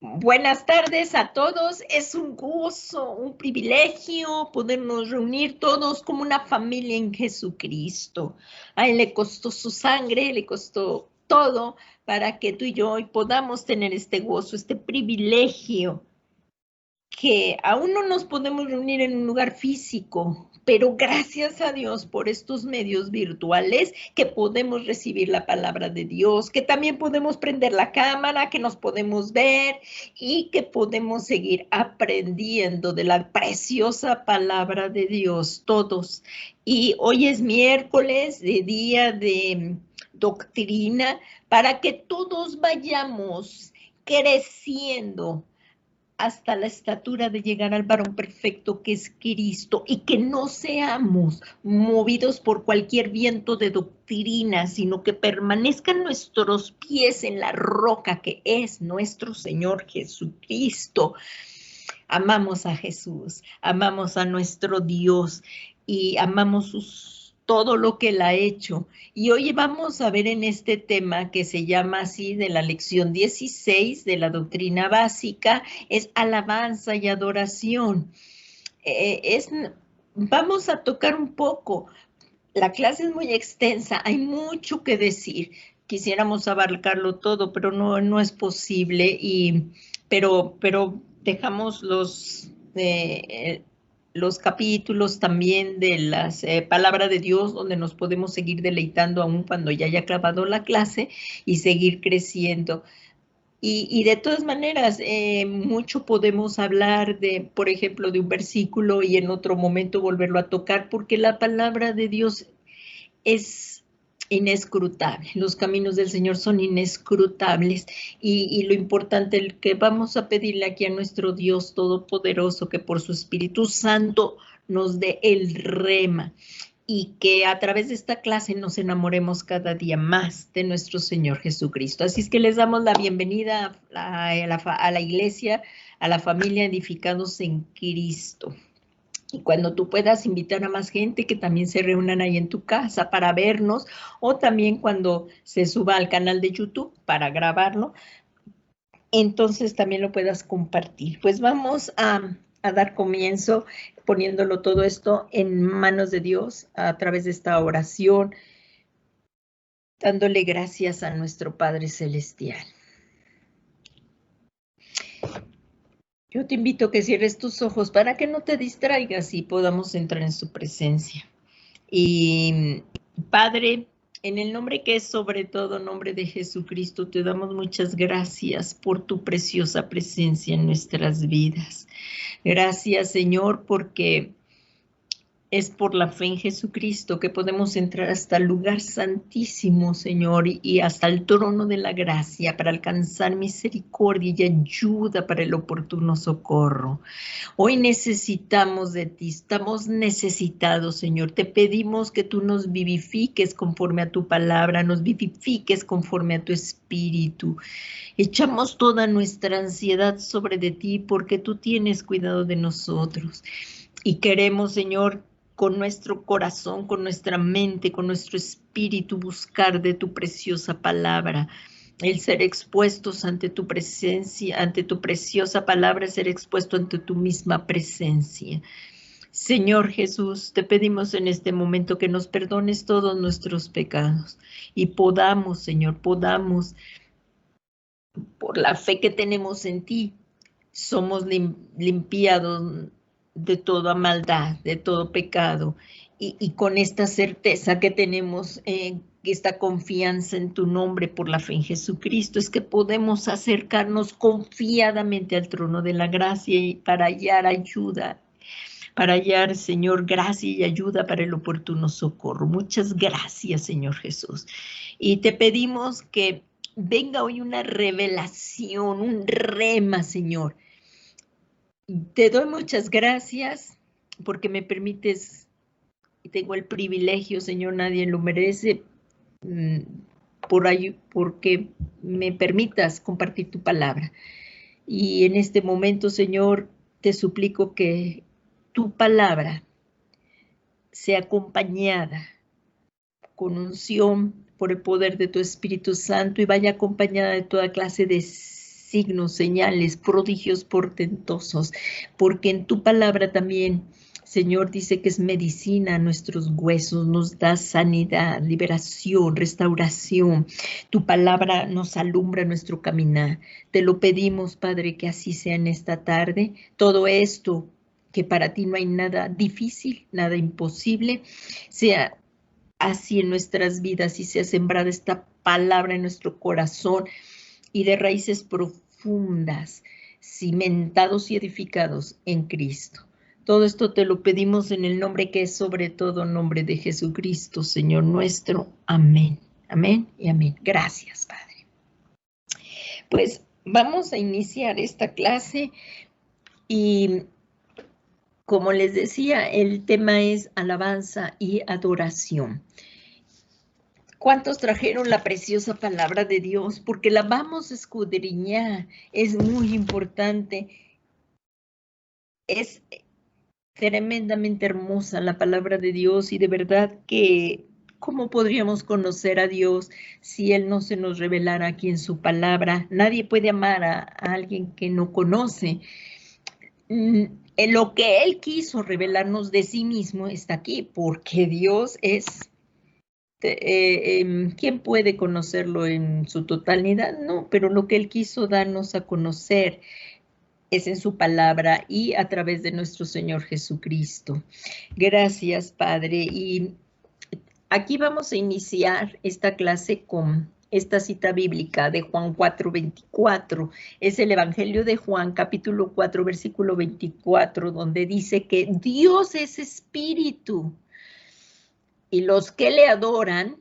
Buenas tardes a todos. Es un gozo, un privilegio podernos reunir todos como una familia en Jesucristo. A Él le costó su sangre, le costó todo para que tú y yo hoy podamos tener este gozo, este privilegio que aún no nos podemos reunir en un lugar físico, pero gracias a Dios por estos medios virtuales que podemos recibir la palabra de Dios, que también podemos prender la cámara, que nos podemos ver y que podemos seguir aprendiendo de la preciosa palabra de Dios todos. Y hoy es miércoles de día de doctrina para que todos vayamos creciendo hasta la estatura de llegar al varón perfecto que es Cristo, y que no seamos movidos por cualquier viento de doctrina, sino que permanezcan nuestros pies en la roca que es nuestro Señor Jesucristo. Amamos a Jesús, amamos a nuestro Dios y amamos todo lo que Él ha hecho. Y hoy vamos a ver en este tema que se llama así, de la lección 16 de la doctrina básica, es alabanza y adoración. Vamos a tocar un poco. La clase es muy extensa, hay mucho que decir. Quisiéramos abarcarlo todo, pero no es posible. Pero dejamos los capítulos también de las palabras de Dios, donde nos podemos seguir deleitando aún cuando ya haya acabado la clase y seguir creciendo. Y de todas maneras, mucho podemos hablar de, por ejemplo, de un versículo y en otro momento volverlo a tocar, porque la palabra de Dios es inescrutable. Los caminos del Señor son inescrutables, y lo importante, el que vamos a pedirle aquí a nuestro Dios Todopoderoso, que por su Espíritu Santo nos dé el rema, y que a través de esta clase nos enamoremos cada día más de nuestro Señor Jesucristo. Así es que les damos la bienvenida a la iglesia, a la familia edificados en Cristo. Y cuando tú puedas invitar a más gente que también se reúnan ahí en tu casa para vernos, o también cuando se suba al canal de YouTube para grabarlo, entonces también lo puedas compartir. Pues vamos a dar comienzo poniéndolo todo esto en manos de Dios a través de esta oración, dándole gracias a nuestro Padre Celestial. Yo te invito a que cierres tus ojos para que no te distraigas y podamos entrar en su presencia. Y Padre, en el nombre que es sobre todo nombre de Jesucristo, te damos muchas gracias por tu preciosa presencia en nuestras vidas. Gracias, Señor, porque es por la fe en Jesucristo que podemos entrar hasta el lugar santísimo, Señor, y hasta el trono de la gracia para alcanzar misericordia y ayuda para el oportuno socorro. Hoy necesitamos de ti, estamos necesitados, Señor. Te pedimos que tú nos vivifiques conforme a tu palabra, nos vivifiques conforme a tu espíritu. Echamos toda nuestra ansiedad sobre de ti porque tú tienes cuidado de nosotros. Y queremos, Señor, con nuestro corazón, con nuestra mente, con nuestro espíritu, buscar de tu preciosa palabra. El ser expuestos ante tu presencia, ante tu preciosa palabra, ser expuesto ante tu misma presencia. Señor Jesús, te pedimos en este momento que nos perdones todos nuestros pecados y podamos, Señor, podamos, por la fe que tenemos en ti, somos limpiados de toda maldad, de todo pecado, y con esta certeza que tenemos, esta confianza en tu nombre por la fe en Jesucristo, es que podemos acercarnos confiadamente al trono de la gracia y para hallar ayuda, para hallar, Señor, gracia y ayuda para el oportuno socorro. Muchas gracias, Señor Jesús. Y te pedimos que venga hoy una revelación, un rema, Señor. Te doy muchas gracias porque me permites, y tengo el privilegio, Señor, nadie lo merece, porque me permitas compartir tu palabra. Y en este momento, Señor, te suplico que tu palabra sea acompañada con unción por el poder de tu Espíritu Santo y vaya acompañada de toda clase de signos, señales, prodigios portentosos, porque en tu palabra también, Señor, dice que es medicina a nuestros huesos, nos da sanidad, liberación, restauración. Tu palabra nos alumbra nuestro caminar. Te lo pedimos, Padre, que así sea en esta tarde. Todo esto, que para ti no hay nada difícil, nada imposible, sea así en nuestras vidas y sea sembrada esta palabra en nuestro corazón y de raíces profundas, cimentados y edificados en Cristo. Todo esto te lo pedimos en el nombre que es sobre todo nombre de Jesucristo, Señor nuestro. Amén. Amén y amén. Gracias, Padre. Pues vamos a iniciar esta clase y, como les decía, el tema es alabanza y adoración. ¿Cuántos trajeron la preciosa palabra de Dios? Porque la vamos a escudriñar. Es muy importante. Es tremendamente hermosa la palabra de Dios y de verdad que ¿cómo podríamos conocer a Dios si Él no se nos revelara aquí en su palabra? Nadie puede amar a alguien que no conoce. En lo que Él quiso revelarnos de sí mismo está aquí, porque Dios es... ¿quién puede conocerlo en su totalidad? No, pero lo que Él quiso darnos a conocer es en su palabra y a través de nuestro Señor Jesucristo. Gracias, Padre. Y aquí vamos a iniciar esta clase con esta cita bíblica de Juan 4:24. Es el Evangelio de Juan, capítulo 4, versículo 24, donde dice que Dios es espíritu y los que le adoran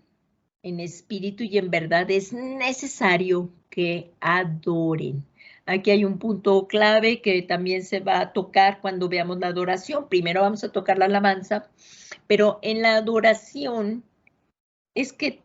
en espíritu y en verdad es necesario que adoren. Aquí hay un punto clave que también se va a tocar cuando veamos la adoración. Primero vamos a tocar la alabanza, pero en la adoración es que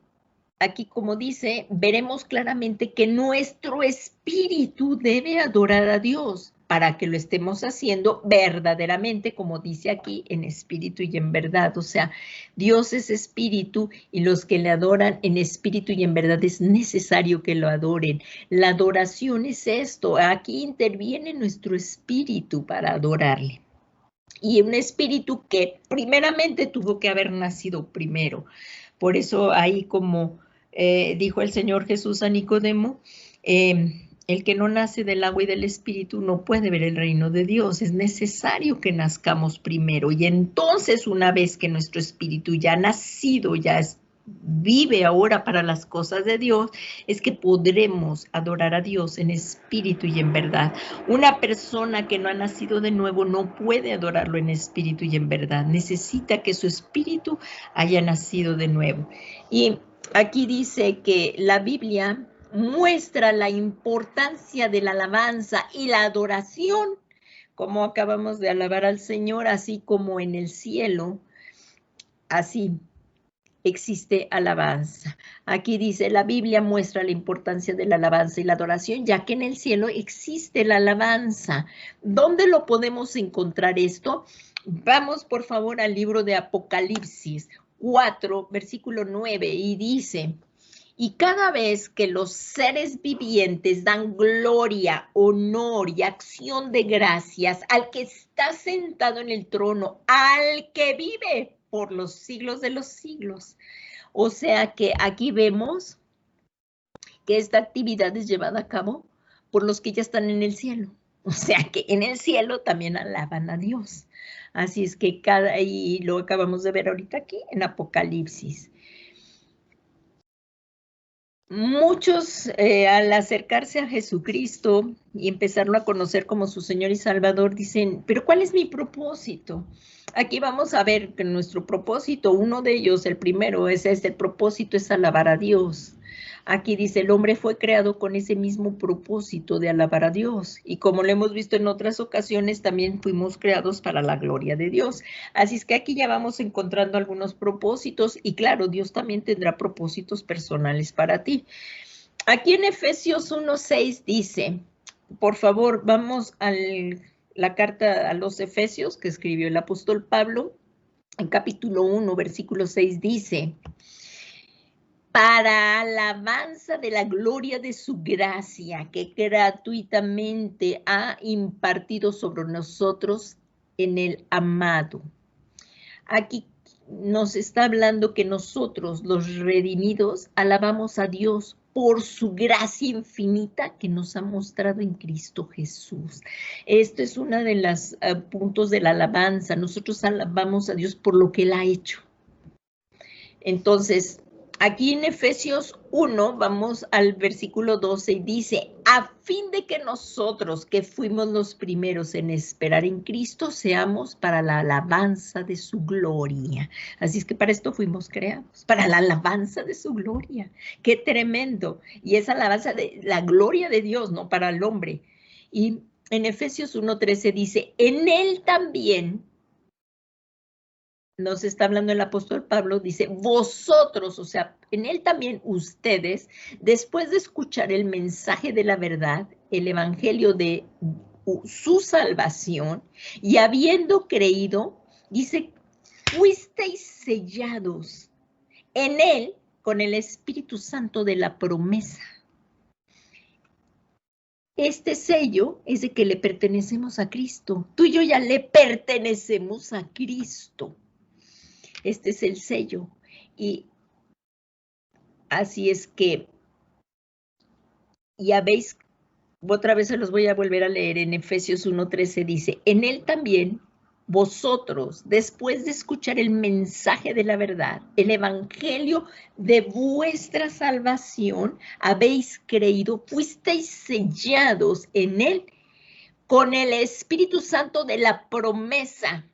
aquí, como dice, veremos claramente que nuestro espíritu debe adorar a Dios para que lo estemos haciendo verdaderamente, como dice aquí, en espíritu y en verdad. O sea, Dios es espíritu y los que le adoran en espíritu y en verdad es necesario que lo adoren. La adoración es esto, aquí interviene nuestro espíritu para adorarle. Y un espíritu que primeramente tuvo que haber nacido primero. Por eso ahí, como dijo el Señor Jesús a Nicodemo, el que no nace del agua y del espíritu no puede ver el reino de Dios. Es necesario que nazcamos primero. Y entonces, una vez que nuestro espíritu ya ha nacido, ya vive ahora para las cosas de Dios, es que podremos adorar a Dios en espíritu y en verdad. Una persona que no ha nacido de nuevo no puede adorarlo en espíritu y en verdad. Necesita que su espíritu haya nacido de nuevo. Y aquí dice que la Biblia muestra la importancia de la alabanza y la adoración, como acabamos de alabar al Señor, así como en el cielo, así existe alabanza. Aquí dice, la Biblia muestra la importancia de la alabanza y la adoración, ya que en el cielo existe la alabanza. ¿Dónde lo podemos encontrar esto? Vamos, por favor, al libro de Apocalipsis 4, versículo 9, y dice, y cada vez que los seres vivientes dan gloria, honor y acción de gracias al que está sentado en el trono, al que vive por los siglos de los siglos. O sea que aquí vemos que esta actividad es llevada a cabo por los que ya están en el cielo. O sea que en el cielo también alaban a Dios. Así es que y lo acabamos de ver ahorita aquí en Apocalipsis. Muchos al acercarse a Jesucristo y empezarlo a conocer como su Señor y Salvador dicen, pero ¿cuál es mi propósito? Aquí vamos a ver que nuestro propósito, uno de ellos, el primero, es el propósito es alabar a Dios. Aquí dice, el hombre fue creado con ese mismo propósito de alabar a Dios. Y como lo hemos visto en otras ocasiones, también fuimos creados para la gloria de Dios. Así es que aquí ya vamos encontrando algunos propósitos y claro, Dios también tendrá propósitos personales para ti. Aquí en Efesios 1:6 dice, por favor, vamos a la carta a los Efesios que escribió el apóstol Pablo. En capítulo 1, versículo 6 dice, para alabanza de la gloria de su gracia, que gratuitamente ha impartido sobre nosotros en el amado. Aquí nos está hablando que nosotros, los redimidos, alabamos a Dios por su gracia infinita que nos ha mostrado en Cristo Jesús. Esto es uno de los puntos de la alabanza. Nosotros alabamos a Dios por lo que Él ha hecho. Entonces, aquí en Efesios 1, vamos al versículo 12 y dice, a fin de que nosotros que fuimos los primeros en esperar en Cristo, seamos para la alabanza de su gloria. Así es que para esto fuimos creados, para la alabanza de su gloria. ¡Qué tremendo! Y esa alabanza de la gloria de Dios, no para el hombre. Y en Efesios 1:13 dice, en él también, nos está hablando el apóstol Pablo, dice, vosotros, o sea, en él también ustedes, después de escuchar el mensaje de la verdad, el evangelio de su salvación, y habiendo creído, dice, fuisteis sellados en él con el Espíritu Santo de la promesa. Este sello es de que le pertenecemos a Cristo. Tú y yo ya le pertenecemos a Cristo. Este es el sello. Y así es que, ya veis, otra vez se los voy a volver a leer en Efesios 1:13, dice, en él también vosotros, después de escuchar el mensaje de la verdad, el evangelio de vuestra salvación, habéis creído, fuisteis sellados en él con el Espíritu Santo de la promesa.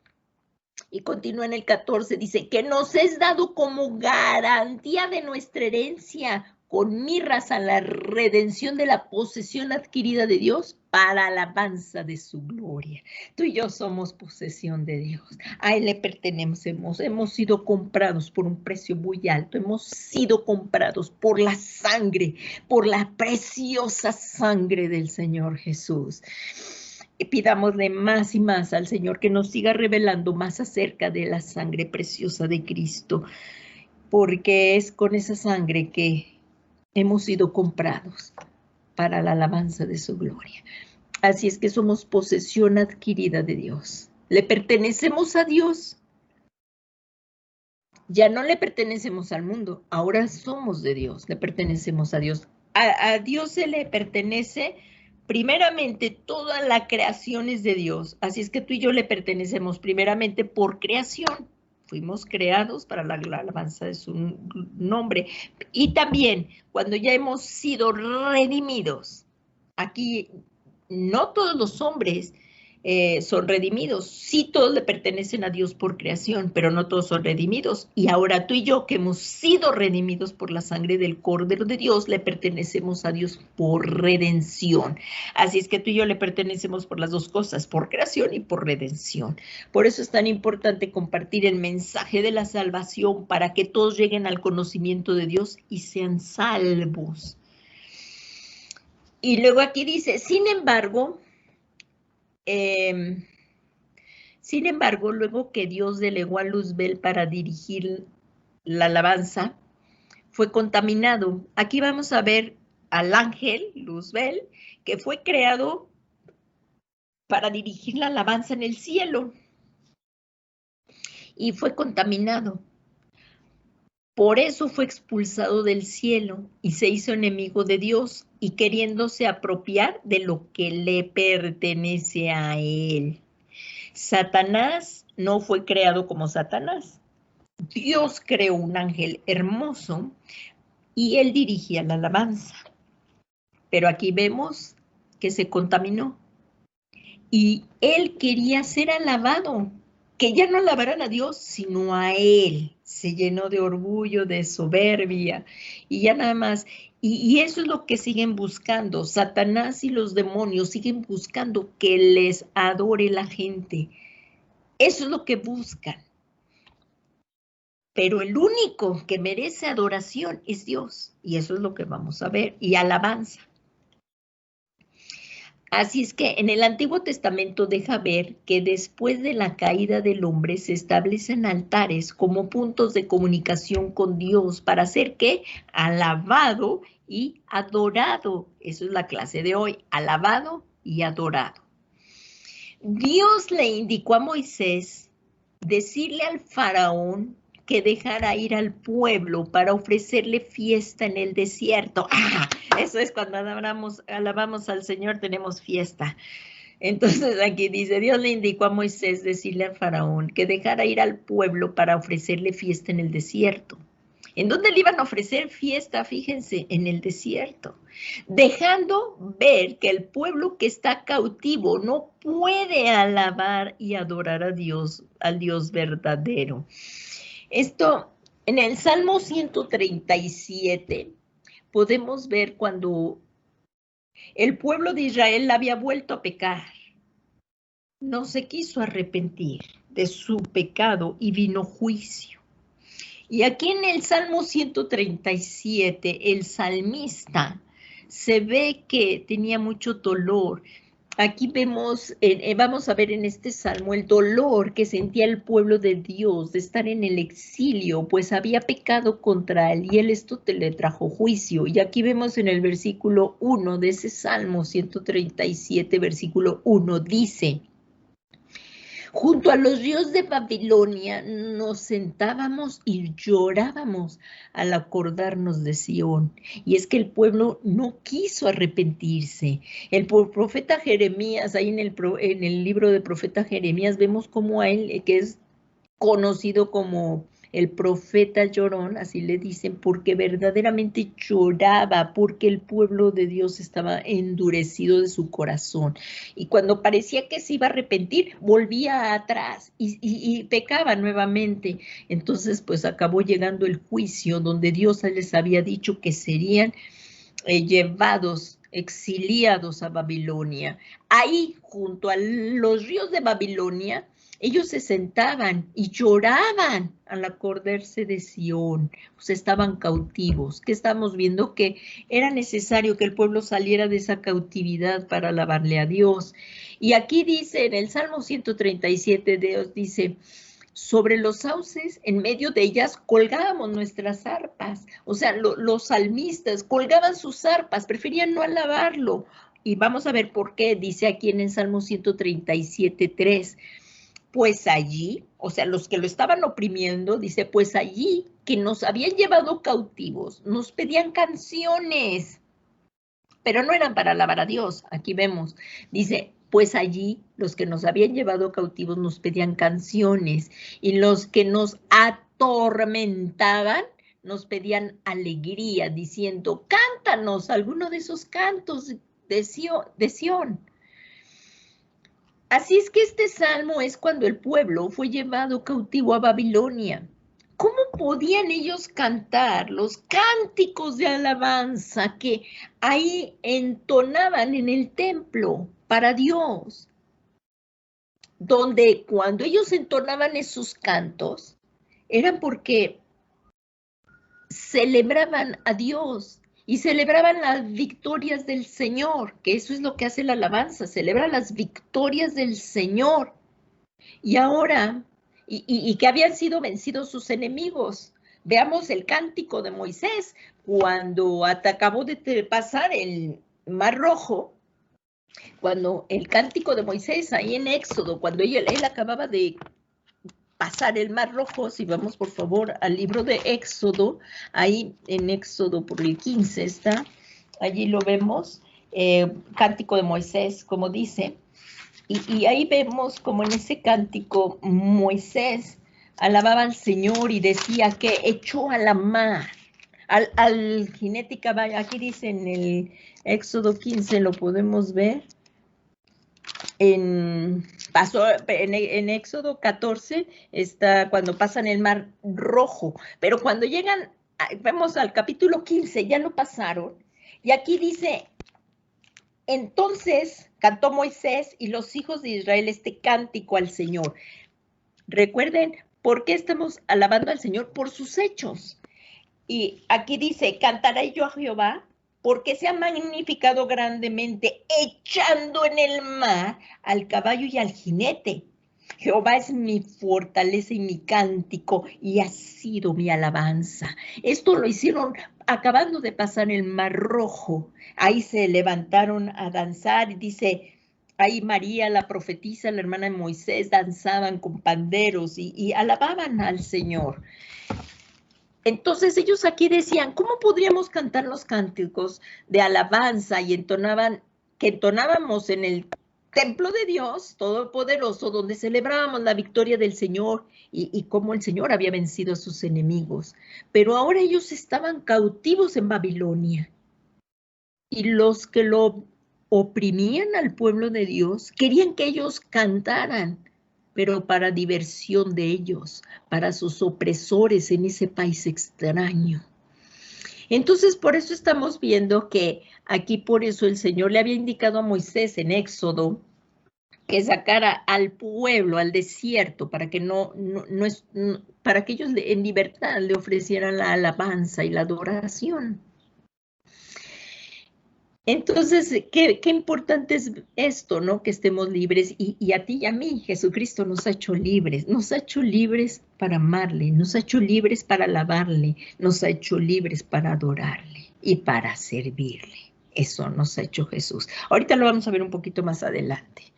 Y continúa en el 14, dice, que nos es dado como garantía de nuestra herencia con miras a la redención de la posesión adquirida de Dios para alabanza de su gloria. Tú y yo somos posesión de Dios. A Él le pertenecemos. Hemos sido comprados por un precio muy alto. Hemos sido comprados por la sangre, por la preciosa sangre del Señor Jesús. Y pidámosle más y más al Señor que nos siga revelando más acerca de la sangre preciosa de Cristo, porque es con esa sangre que hemos sido comprados para la alabanza de su gloria. Así es que somos posesión adquirida de Dios. Le pertenecemos a Dios. Ya no le pertenecemos al mundo, ahora somos de Dios, le pertenecemos a Dios. A Dios se le pertenece primeramente toda la creación es de Dios, así es que tú y yo le pertenecemos primeramente por creación. Fuimos creados para la alabanza de su nombre. Y también cuando ya hemos sido redimidos, aquí no todos los hombres son redimidos. Sí, todos le pertenecen a Dios por creación, pero no todos son redimidos. Y ahora tú y yo, que hemos sido redimidos por la sangre del Cordero de Dios, le pertenecemos a Dios por redención. Así es que tú y yo le pertenecemos por las dos cosas, por creación y por redención. Por eso es tan importante compartir el mensaje de la salvación para que todos lleguen al conocimiento de Dios y sean salvos. Y luego aquí dice, sin embargo, luego que Dios delegó a Luzbel para dirigir la alabanza, fue contaminado. Aquí vamos a ver al ángel Luzbel, que fue creado para dirigir la alabanza en el cielo. Y fue contaminado. Por eso fue expulsado del cielo y se hizo enemigo de Dios y queriéndose apropiar de lo que le pertenece a él. Satanás no fue creado como Satanás. Dios creó un ángel hermoso y él dirigía la alabanza. Pero aquí vemos que se contaminó y él quería ser alabado, que ya no alabaran a Dios, sino a él. Se llenó de orgullo, de soberbia y ya nada más. Y eso es lo que siguen buscando. Satanás y los demonios siguen buscando que les adore la gente. Eso es lo que buscan. Pero el único que merece adoración es Dios. Y eso es lo que vamos a ver. Y alabanza. Así es que en el Antiguo Testamento deja ver que después de la caída del hombre se establecen altares como puntos de comunicación con Dios para ser ¿qué? Alabado y adorado. Eso es la clase de hoy, alabado y adorado. Dios le indicó a Moisés decirle al faraón que dejara ir al pueblo para ofrecerle fiesta en el desierto. ¡Ah! Eso es cuando alabamos al Señor, tenemos fiesta. Entonces aquí dice, Dios le indicó a Moisés decirle al faraón que dejara ir al pueblo para ofrecerle fiesta en el desierto. ¿En dónde le iban a ofrecer fiesta? Fíjense, en el desierto, dejando ver que el pueblo que está cautivo no puede alabar y adorar a Dios, al Dios verdadero. Esto, en el Salmo 137, podemos ver cuando el pueblo de Israel había vuelto a pecar. No se quiso arrepentir de su pecado y vino juicio. Y aquí en el Salmo 137, el salmista se ve que tenía mucho dolor. Aquí vemos, vamos a ver en este salmo el dolor que sentía el pueblo de Dios de estar en el exilio, pues había pecado contra él y él esto le trajo juicio. Y aquí vemos en el versículo 1 de ese Salmo 137, versículo 1, dice: junto a los ríos de Babilonia nos sentábamos y llorábamos al acordarnos de Sión. Y es que el pueblo no quiso arrepentirse. El profeta Jeremías, ahí en el libro de profeta Jeremías, vemos cómo a él, que es conocido como el profeta llorón, así le dicen, porque verdaderamente lloraba, porque el pueblo de Dios estaba endurecido de su corazón. Y cuando parecía que se iba a arrepentir, volvía atrás y pecaba nuevamente. Entonces, pues acabó llegando el juicio donde Dios les había dicho que serían llevados, exiliados a Babilonia. Ahí, junto a los ríos de Babilonia, ellos se sentaban y lloraban al acordarse de Sión, pues estaban cautivos. ¿Qué estamos viendo? Que era necesario que el pueblo saliera de esa cautividad para alabarle a Dios. Y aquí dice, en el Salmo 137, Dios dice: sobre los sauces, en medio de ellas, colgábamos nuestras arpas. O sea, los salmistas colgaban sus arpas, preferían no alabarlo. Y vamos a ver por qué, dice aquí en el Salmo 137:3. Pues allí, o sea, los que lo estaban oprimiendo, dice, pues allí que nos habían llevado cautivos, nos pedían canciones, pero no eran para alabar a Dios. Aquí vemos, dice, pues allí los que nos habían llevado cautivos nos pedían canciones y los que nos atormentaban nos pedían alegría, diciendo, cántanos alguno de esos cantos de Sión. Así es que este salmo es cuando el pueblo fue llevado cautivo a Babilonia. ¿Cómo podían ellos cantar los cánticos de alabanza que ahí entonaban en el templo para Dios? Donde cuando ellos entonaban esos cantos, eran porque celebraban a Dios y celebraban las victorias del Señor, que eso es lo que hace la alabanza, celebra las victorias del Señor. Y ahora, y que habían sido vencidos sus enemigos. Veamos el cántico de Moisés, cuando acabó de pasar el Mar Rojo, cuando el cántico de Moisés, ahí en Éxodo, cuando él acababa de pasar el Mar Rojo, si vamos por favor al libro de Éxodo, ahí en Éxodo por el 15 está, allí lo vemos, cántico de Moisés, como dice. Y ahí vemos como en ese cántico Moisés alababa al Señor y decía que echó a la mar al jinete y caballo. Aquí dice en el Éxodo 15, lo podemos ver. En Éxodo 14 está cuando pasan el Mar Rojo. Pero cuando llegan, vemos al capítulo 15, ya lo pasaron. Y aquí dice: entonces cantó Moisés y los hijos de Israel este cántico al Señor. Recuerden, ¿por qué estamos alabando al Señor? Por sus hechos. Y aquí dice, cantaré yo a Jehová porque se ha magnificado grandemente, echando en el mar al caballo y al jinete. Jehová es mi fortaleza y mi cántico, y ha sido mi alabanza. Esto lo hicieron acabando de pasar el Mar Rojo. Ahí se levantaron a danzar, y dice, ahí María, la profetisa, la hermana de Moisés, danzaban con panderos y alababan al Señor. Entonces ellos aquí decían, ¿cómo podríamos cantar los cánticos de alabanza? Y que entonábamos en el templo de Dios Todopoderoso, donde celebrábamos la victoria del Señor y cómo el Señor había vencido a sus enemigos. Pero ahora ellos estaban cautivos en Babilonia. Y los que lo oprimían al pueblo de Dios querían que ellos cantaran, pero para diversión de ellos, para sus opresores en ese país extraño. Entonces, por eso estamos viendo que aquí, por eso el Señor le había indicado a Moisés en Éxodo que sacara al pueblo al desierto para que para que ellos en libertad le ofrecieran la alabanza y la adoración. Entonces, qué importante es esto, ¿no? Que estemos libres, y a ti y a mí, Jesucristo nos ha hecho libres para amarle, nos ha hecho libres para alabarle, nos ha hecho libres para adorarle y para servirle. Eso nos ha hecho Jesús. Ahorita lo vamos a ver un poquito más adelante.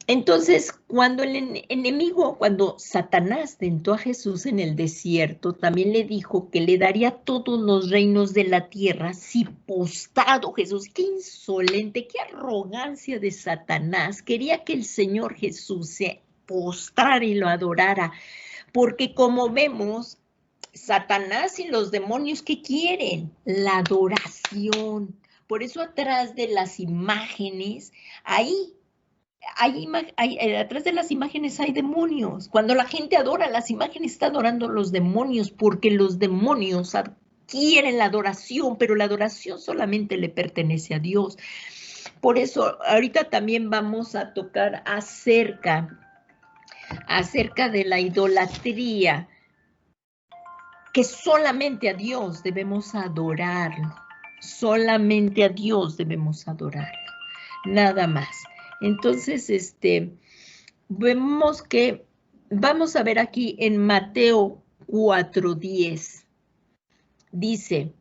Entonces, cuando el enemigo, cuando Satanás tentó a Jesús en el desierto, también le dijo que le daría todos los reinos de la tierra si postrado Jesús. Qué insolente, qué arrogancia de Satanás. Quería que el Señor Jesús se postrara y lo adorara, porque como vemos, Satanás y los demonios, ¿qué quieren? La adoración. Por eso atrás de las imágenes, atrás de las imágenes hay demonios. Cuando la gente adora las imágenes, está adorando a los demonios, porque los demonios adquieren la adoración, pero la adoración solamente le pertenece a Dios. Por eso, ahorita también vamos a tocar acerca de la idolatría, que solamente a Dios debemos adorarlo. Solamente a Dios debemos adorarlo. Nada más. Entonces, vemos que, vamos a ver aquí en Mateo 4:10, dice,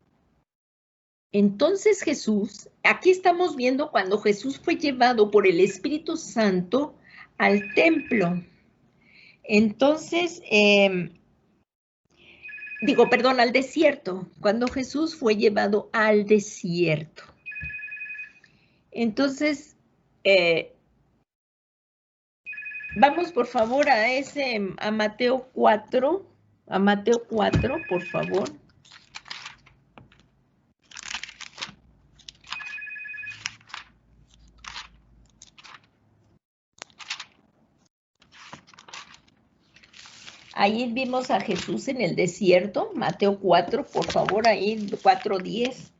entonces Jesús, aquí estamos viendo cuando Jesús fue llevado por el Espíritu Santo al templo. Entonces, al desierto, cuando Jesús fue llevado al desierto. Entonces, vamos por favor a Mateo 4, por favor. Ahí vimos a Jesús en el desierto, Mateo 4, por favor, ahí 4:10.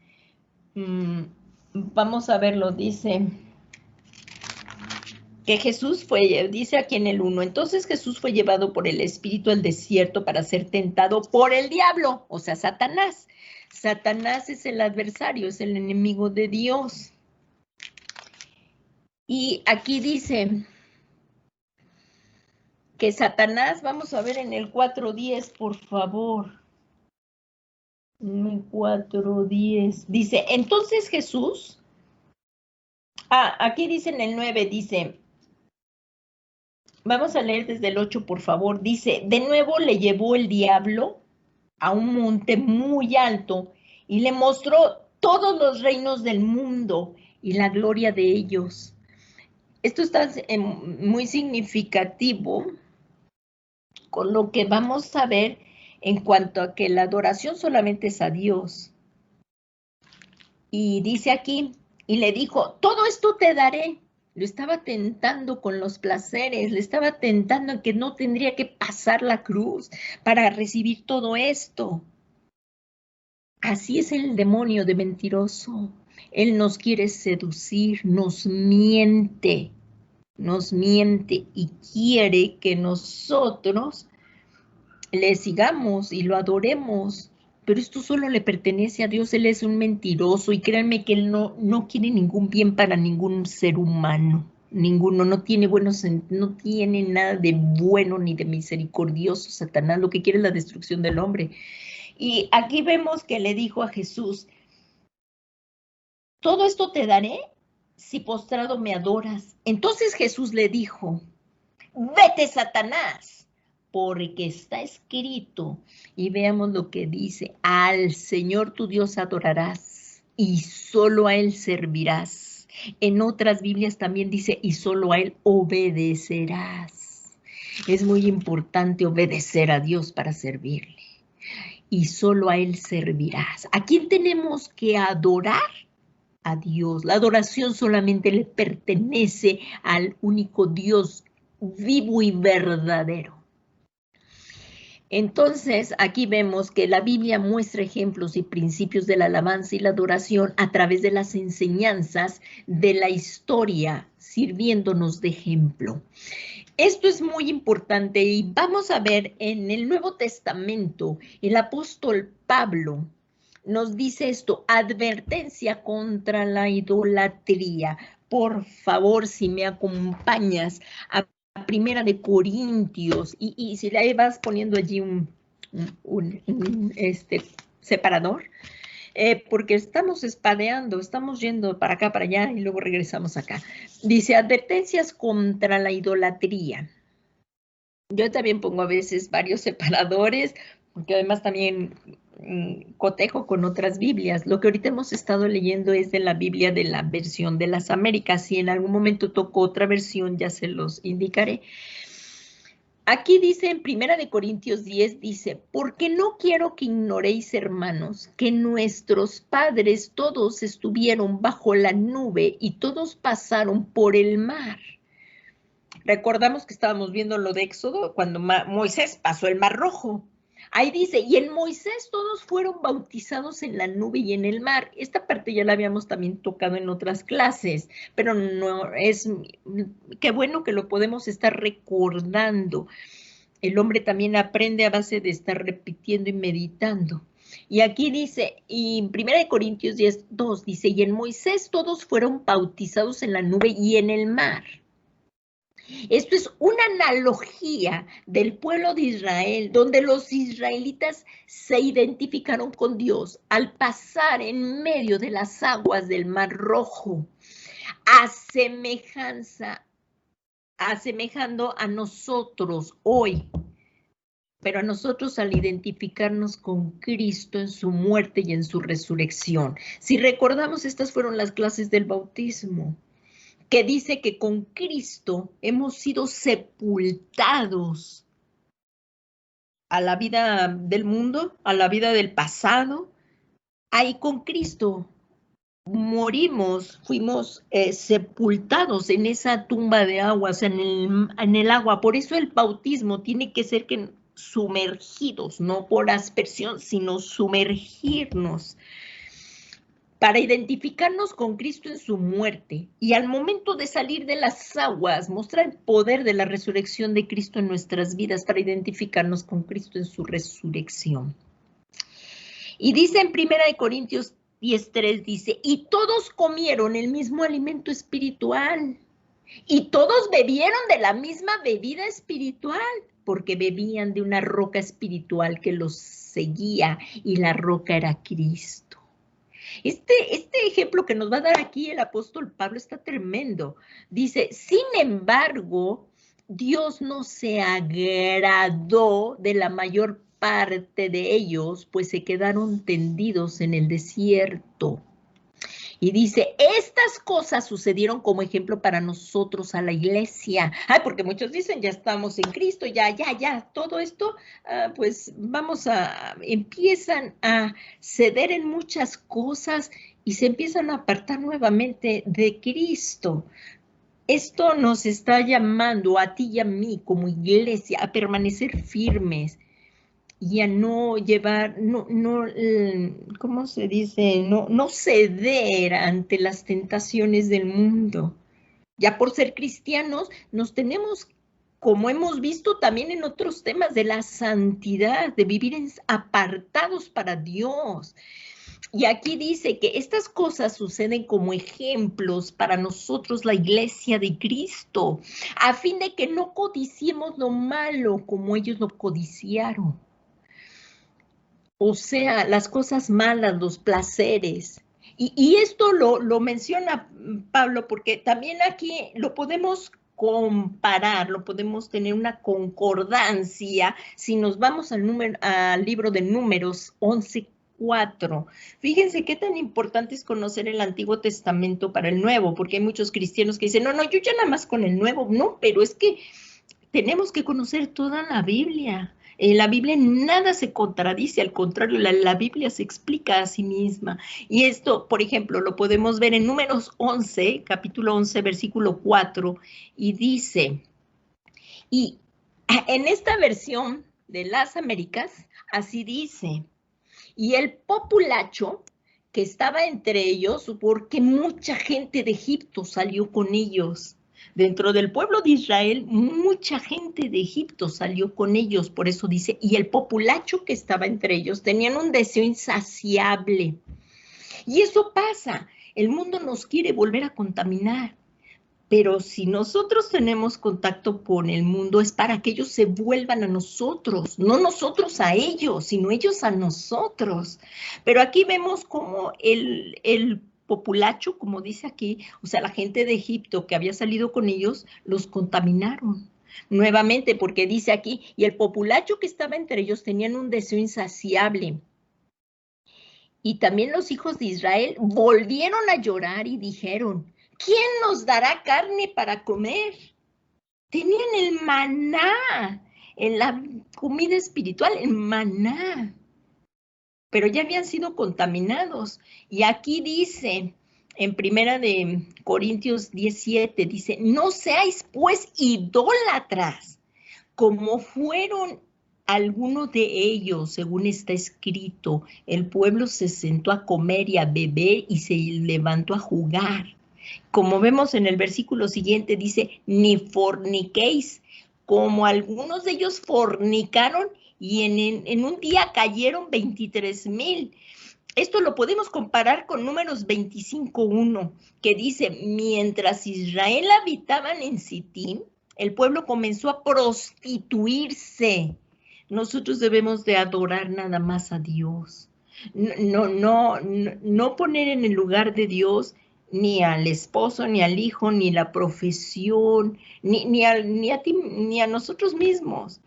Vamos a verlo, dice que Jesús dice aquí en el 1, entonces Jesús fue llevado por el Espíritu al desierto para ser tentado por el diablo, o sea, Satanás. Satanás es el adversario, es el enemigo de Dios. Y aquí dice que Satanás, vamos a ver en el 4:10, por favor. En el 4:10, dice, entonces Jesús, aquí dice en el 9, dice, vamos a leer desde el 8, por favor, dice, de nuevo le llevó el diablo a un monte muy alto y le mostró todos los reinos del mundo y la gloria de ellos. Esto está muy significativo con lo que vamos a ver en cuanto a que la adoración solamente es a Dios. Y dice aquí, y le dijo, todo esto te daré. Lo estaba tentando con los placeres, le estaba tentando en que no tendría que pasar la cruz para recibir todo esto. Así es el demonio de mentiroso. Él nos quiere seducir, nos miente y quiere que nosotros le sigamos y lo adoremos. pero esto solo le pertenece a Dios. Él es un mentiroso y créanme que Él no quiere ningún bien para ningún ser humano. Ninguno, no tiene no tiene nada de bueno ni de misericordioso Satanás. Lo que quiere es la destrucción del hombre. Y aquí vemos que le dijo a Jesús, todo esto te daré si postrado me adoras. Entonces Jesús le dijo, vete, Satanás, porque está escrito. Y veamos lo que dice, al Señor tu Dios adorarás y solo a Él servirás. En otras Biblias también dice, y solo a Él obedecerás. Es muy importante obedecer a Dios para servirle. Y solo a Él servirás. ¿A quién tenemos que adorar? A Dios. La adoración solamente le pertenece al único Dios vivo y verdadero. Entonces, aquí vemos que la Biblia muestra ejemplos y principios de la alabanza y la adoración a través de las enseñanzas de la historia, sirviéndonos de ejemplo. Esto es muy importante y vamos a ver en el Nuevo Testamento, el apóstol Pablo nos dice esto, advertencia contra la idolatría. Por favor, si me acompañas a Primera de Corintios, y si le vas poniendo allí un separador, porque estamos espadeando, estamos yendo para acá, para allá, y luego regresamos acá. Dice, advertencias contra la idolatría. Yo también pongo a veces varios separadores, porque además también cotejo con otras Biblias. Lo que ahorita hemos estado leyendo es de la Biblia de la versión de las Américas. Si en algún momento toco otra versión, ya se los indicaré. Aquí dice en 1 Corintios 10, dice, porque no quiero que ignoréis, hermanos, que nuestros padres todos estuvieron bajo la nube y todos pasaron por el mar. Recordamos que estábamos viendo lo de Éxodo cuando Moisés pasó el Mar Rojo. Ahí dice, y en Moisés todos fueron bautizados en la nube y en el mar. Esta parte ya la habíamos también tocado en otras clases, pero no es, qué bueno que lo podemos estar recordando. El hombre también aprende a base de estar repitiendo y meditando. Y aquí dice, y en 1 Corintios 10, 2, dice, y en Moisés todos fueron bautizados en la nube y en el mar. Esto es una analogía del pueblo de Israel, donde los israelitas se identificaron con Dios al pasar en medio de las aguas del Mar Rojo, asemejando a nosotros hoy, pero a nosotros al identificarnos con Cristo en su muerte y en su resurrección. Si recordamos, estas fueron las clases del bautismo, que dice que con Cristo hemos sido sepultados a la vida del mundo, a la vida del pasado. Ahí con Cristo morimos, fuimos sepultados en esa tumba de aguas, en el agua. Por eso el bautismo tiene que ser sumergidos, no por aspersión, sino sumergirnos, para identificarnos con Cristo en su muerte y al momento de salir de las aguas, mostrar el poder de la resurrección de Cristo en nuestras vidas para identificarnos con Cristo en su resurrección. Y dice en 1 Corintios 10:3, dice, y todos comieron el mismo alimento espiritual y todos bebieron de la misma bebida espiritual, porque bebían de una roca espiritual que los seguía y la roca era Cristo. Este ejemplo que nos va a dar aquí el apóstol Pablo está tremendo. Dice, sin embargo, Dios no se agradó de la mayor parte de ellos, pues se quedaron tendidos en el desierto. Y dice, estas cosas sucedieron como ejemplo para nosotros, a la iglesia. Ay, porque muchos dicen, ya estamos en Cristo, ya, todo esto, pues empiezan a ceder en muchas cosas y se empiezan a apartar nuevamente de Cristo. Esto nos está llamando a ti y a mí como iglesia a permanecer firmes y a no llevar, ¿cómo se dice? No ceder ante las tentaciones del mundo. Ya por ser cristianos nos tenemos como hemos visto también en otros temas de la santidad, de vivir apartados para Dios. Y aquí dice que estas cosas suceden como ejemplos para nosotros, la iglesia de Cristo, a fin de que no codiciemos lo malo como ellos lo codiciaron. O sea, las cosas malas, los placeres. Y esto lo menciona Pablo porque también aquí lo podemos comparar, lo podemos tener una concordancia si nos vamos al libro de Números 11:4. Fíjense qué tan importante es conocer el Antiguo Testamento para el Nuevo, porque hay muchos cristianos que dicen, no, yo ya nada más con el Nuevo, no, pero es que tenemos que conocer toda la Biblia. En la Biblia nada se contradice, al contrario, la Biblia se explica a sí misma. Y esto, por ejemplo, lo podemos ver en Números 11, capítulo 11, versículo 4, y dice, y en esta versión de las Américas, así dice, y el populacho que estaba entre ellos, porque mucha gente de Egipto salió con ellos. Dentro del pueblo de Israel, mucha gente de Egipto salió con ellos, por eso dice, y el populacho que estaba entre ellos tenían un deseo insaciable. Y eso pasa, el mundo nos quiere volver a contaminar. Pero si nosotros tenemos contacto con el mundo es para que ellos se vuelvan a nosotros, no nosotros a ellos, sino ellos a nosotros. Pero aquí vemos como el populacho, como dice aquí, o sea, la gente de Egipto que había salido con ellos, los contaminaron. Nuevamente, porque dice aquí, y el populacho que estaba entre ellos tenían un deseo insaciable. Y también los hijos de Israel volvieron a llorar y dijeron, ¿quién nos dará carne para comer? Tenían el maná, en la comida espiritual, el maná, pero ya habían sido contaminados. Y aquí dice, en primera de Corintios 17, dice, no seáis pues idólatras, como fueron algunos de ellos, según está escrito, el pueblo se sentó a comer y a beber y se levantó a jugar. Como vemos en el versículo siguiente, dice, ni forniquéis, como algunos de ellos fornicaron y en un día cayeron 23,000. Esto lo podemos comparar con Números 25:1, que dice, mientras Israel habitaban en Sittim, el pueblo comenzó a prostituirse. Nosotros debemos de adorar nada más a Dios. No poner en el lugar de Dios ni al esposo, ni al hijo, ni la profesión, ni a nosotros mismos.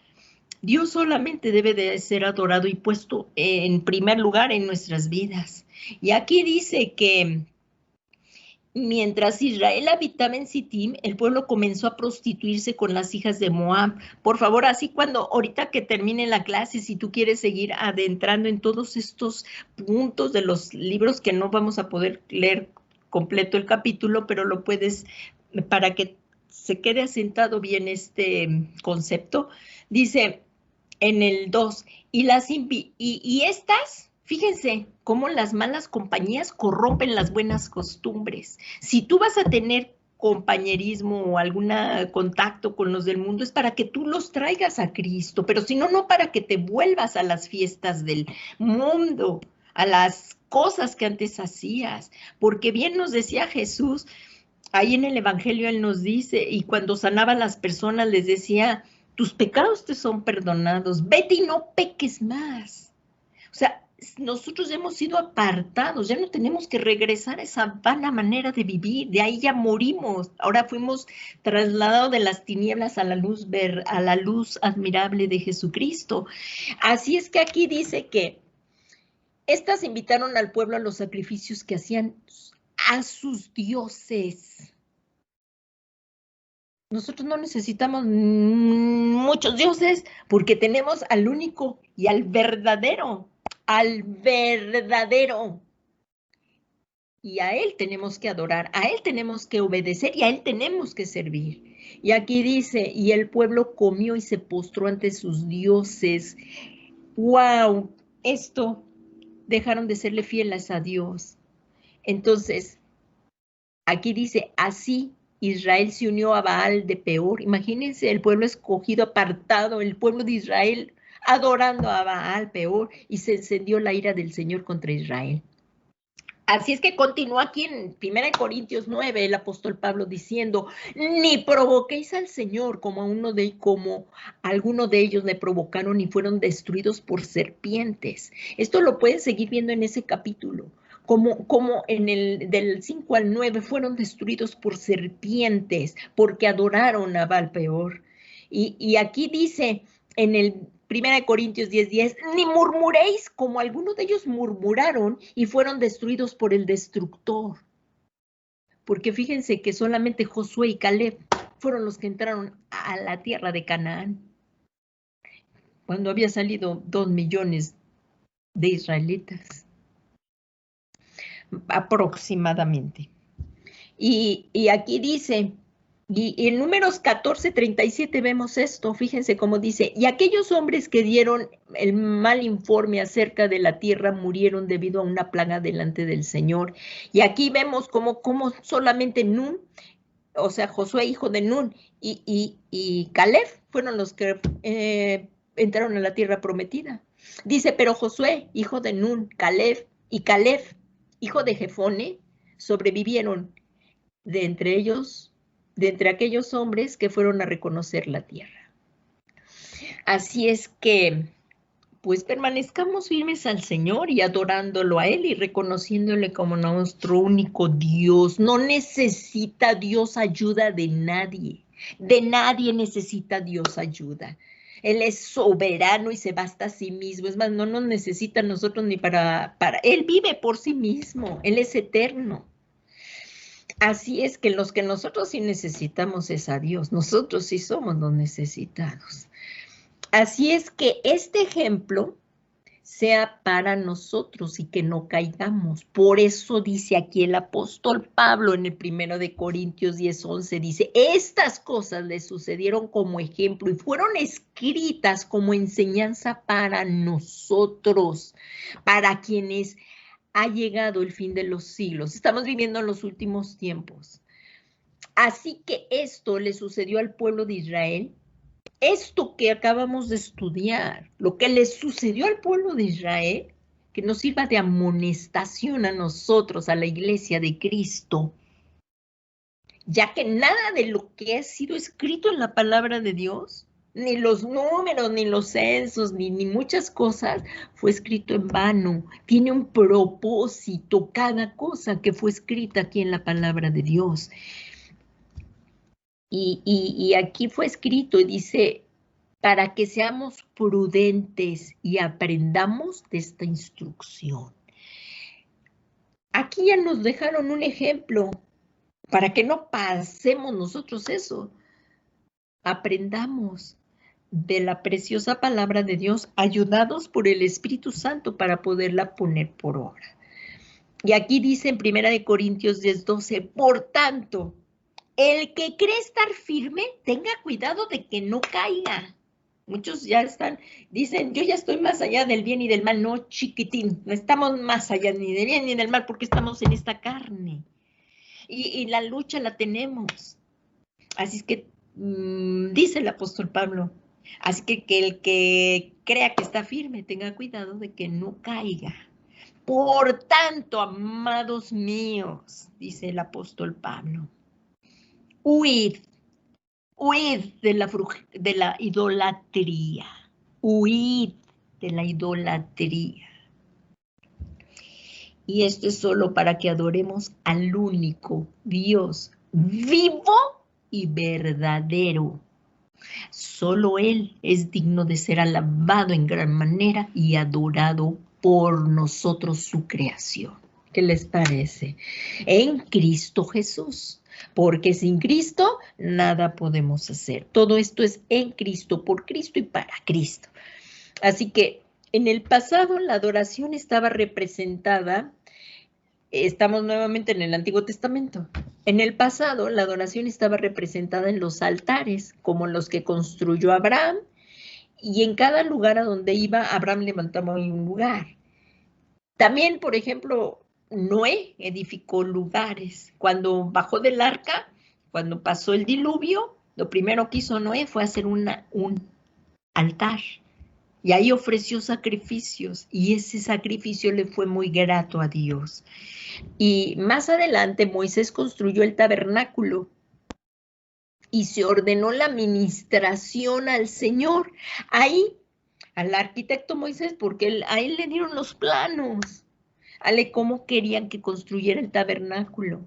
Dios solamente debe de ser adorado y puesto en primer lugar en nuestras vidas. Y aquí dice que mientras Israel habitaba en Sittim, el pueblo comenzó a prostituirse con las hijas de Moab. Por favor, así ahorita que termine la clase, si tú quieres seguir adentrando en todos estos puntos de los libros que no vamos a poder leer completo el capítulo, pero lo puedes, para que se quede asentado bien este concepto, dice en el 2, y estas, fíjense cómo las malas compañías corrompen las buenas costumbres. Si tú vas a tener compañerismo o algún contacto con los del mundo es para que tú los traigas a Cristo, pero si no, no para que te vuelvas a las fiestas del mundo, a las cosas que antes hacías, porque bien nos decía Jesús, ahí en el Evangelio Él nos dice, y cuando sanaba a las personas les decía, tus pecados te son perdonados, vete y no peques más. O sea, nosotros ya hemos sido apartados, ya no tenemos que regresar a esa vana manera de vivir, de ahí ya morimos, ahora fuimos trasladados de las tinieblas a la luz admirable de Jesucristo. Así es que aquí dice que estas invitaron al pueblo a los sacrificios que hacían a sus dioses. Nosotros no necesitamos muchos dioses porque tenemos al único y al verdadero. Y a Él tenemos que adorar, a Él tenemos que obedecer y a Él tenemos que servir. Y aquí dice, y el pueblo comió y se postró ante sus dioses. ¡Wow! Esto dejaron de serle fieles a Dios. Entonces, aquí dice, así Israel se unió a Baal de Peor. Imagínense el pueblo escogido, apartado, el pueblo de Israel adorando a Baal Peor, y se encendió la ira del Señor contra Israel. Así es que continúa aquí en 1 Corintios 9 el apóstol Pablo diciendo, ni provoquéis al Señor como alguno de ellos le provocaron y fueron destruidos por serpientes. Esto lo pueden seguir viendo en ese capítulo, como en el del 5 al 9 fueron destruidos por serpientes porque adoraron a Baal Peor. Y aquí dice en el 1 Corintios 10:10, ni murmuréis como algunos de ellos murmuraron y fueron destruidos por el destructor. Porque fíjense que solamente Josué y Caleb fueron los que entraron a la tierra de Canaán, cuando había salido 2 millones de israelitas, aproximadamente. Y aquí dice, y en Números 14:37 vemos esto, fíjense cómo dice, y aquellos hombres que dieron el mal informe acerca de la tierra murieron debido a una plaga delante del Señor. Y aquí vemos cómo solamente Nun, o sea, Josué, hijo de Nun, y Caleb fueron los que entraron a la tierra prometida. Dice, pero Josué, hijo de Nun, Caleb, hijo de Jefone, sobrevivieron de entre aquellos hombres que fueron a reconocer la tierra. Así es que, pues permanezcamos firmes al Señor y adorándolo a Él y reconociéndole como nuestro único Dios. No necesita Dios ayuda de nadie necesita Dios ayuda. Él es soberano y se basta a sí mismo. Es más, no nos necesita a nosotros ni para... Él vive por sí mismo, Él es eterno. Así es que los que nosotros sí necesitamos es a Dios, nosotros sí somos los necesitados. Así es que este ejemplo sea para nosotros y que no caigamos. Por eso dice aquí el apóstol Pablo en el 1 Corintios 10:11, dice, estas cosas le sucedieron como ejemplo y fueron escritas como enseñanza para nosotros, para quienes ha llegado el fin de los siglos. Estamos viviendo en los últimos tiempos. Así que esto le sucedió al pueblo de Israel. Esto que acabamos de estudiar, lo que le sucedió al pueblo de Israel, que nos sirva de amonestación a nosotros, a la iglesia de Cristo, ya que nada de lo que ha sido escrito en la palabra de Dios, ni los números, ni los censos, ni muchas cosas, fue escrito en vano. Tiene un propósito cada cosa que fue escrita aquí en la palabra de Dios. Y aquí fue escrito y dice, para que seamos prudentes y aprendamos de esta instrucción. Aquí ya nos dejaron un ejemplo para que no pasemos nosotros eso. Aprendamos de la preciosa palabra de Dios, ayudados por el Espíritu Santo para poderla poner por obra. Y aquí dice en 1 Corintios 10:12, por tanto, el que cree estar firme, tenga cuidado de que no caiga. Muchos ya dicen, yo ya estoy más allá del bien y del mal. No, chiquitín, no estamos más allá ni del bien ni del mal porque estamos en esta carne. Y la lucha la tenemos. Así es que, dice el apóstol Pablo, así que el que crea que está firme, tenga cuidado de que no caiga. Por tanto, amados míos, dice el apóstol Pablo, huid de la idolatría. Huid de la idolatría. Y esto es solo para que adoremos al único Dios vivo y verdadero. Solo Él es digno de ser alabado en gran manera y adorado por nosotros, su creación. ¿Qué les parece? En Cristo Jesús. Porque sin Cristo nada podemos hacer. Todo esto es en Cristo, por Cristo y para Cristo. Así que en el pasado la adoración estaba representada, estamos nuevamente en el Antiguo Testamento. En el pasado la adoración estaba representada en los altares, como los que construyó Abraham, y en cada lugar a donde iba, Abraham levantaba un lugar. También, por ejemplo, Noé edificó lugares. Cuando bajó del arca, cuando pasó el diluvio, lo primero que hizo Noé fue hacer un altar. Y ahí ofreció sacrificios y ese sacrificio le fue muy grato a Dios. Y más adelante Moisés construyó el tabernáculo y se ordenó la ministración al Señor. Ahí, al arquitecto Moisés, porque a él le dieron los planos, cómo querían que construyera el tabernáculo.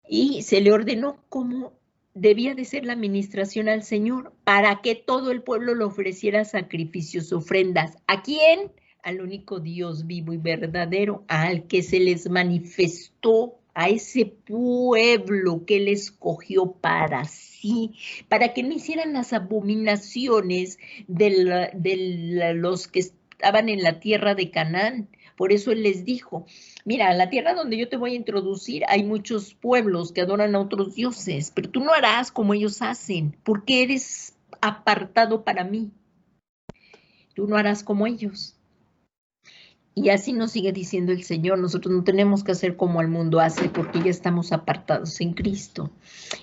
Y se le ordenó cómo debía de ser la administración al Señor para que todo el pueblo le ofreciera sacrificios, ofrendas. ¿A quién? Al único Dios vivo y verdadero, al que se les manifestó, a ese pueblo que él escogió para sí, para que no hicieran las abominaciones de los que estaban en la tierra de Canaán. Por eso él les dijo, mira, en la tierra donde yo te voy a introducir hay muchos pueblos que adoran a otros dioses, pero tú no harás como ellos hacen, porque eres apartado para mí. Tú no harás como ellos. Y así nos sigue diciendo el Señor, nosotros no tenemos que hacer como el mundo hace porque ya estamos apartados en Cristo.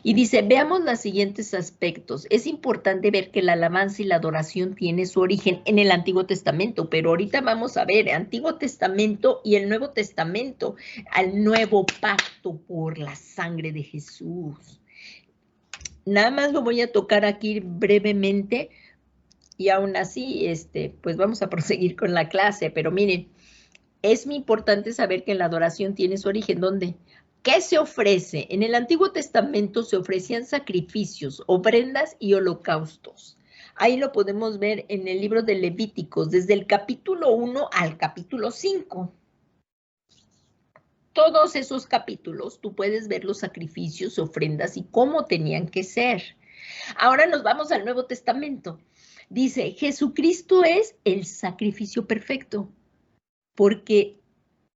Y dice, veamos los siguientes aspectos. Es importante ver que la alabanza y la adoración tiene su origen en el Antiguo Testamento, pero ahorita vamos a ver el Antiguo Testamento y el Nuevo Testamento, al nuevo pacto por la sangre de Jesús. Nada más lo voy a tocar aquí brevemente y aún así, pues vamos a proseguir con la clase, pero miren, es muy importante saber que la adoración tiene su origen. ¿Dónde? ¿Qué se ofrece? En el Antiguo Testamento se ofrecían sacrificios, ofrendas y holocaustos. Ahí lo podemos ver en el libro de Levíticos, desde el capítulo 1 al capítulo 5. Todos esos capítulos tú puedes ver los sacrificios, ofrendas y cómo tenían que ser. Ahora nos vamos al Nuevo Testamento. Dice, Jesucristo es el sacrificio perfecto. Porque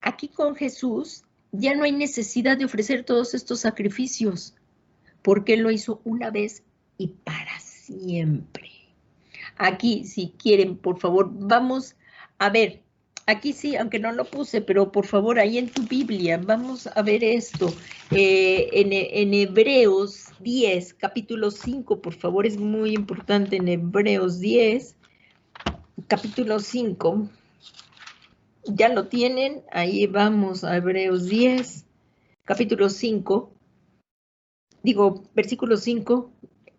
aquí con Jesús ya no hay necesidad de ofrecer todos estos sacrificios, porque Él lo hizo una vez y para siempre. Aquí, si quieren, por favor, vamos a ver, aquí sí, aunque no lo puse, pero por favor, ahí en tu Biblia, vamos a ver esto, en Hebreos 10, capítulo 5, por favor, es muy importante, en Hebreos 10, capítulo 5, ya lo tienen, ahí vamos a Hebreos 10, capítulo 5, versículo 5,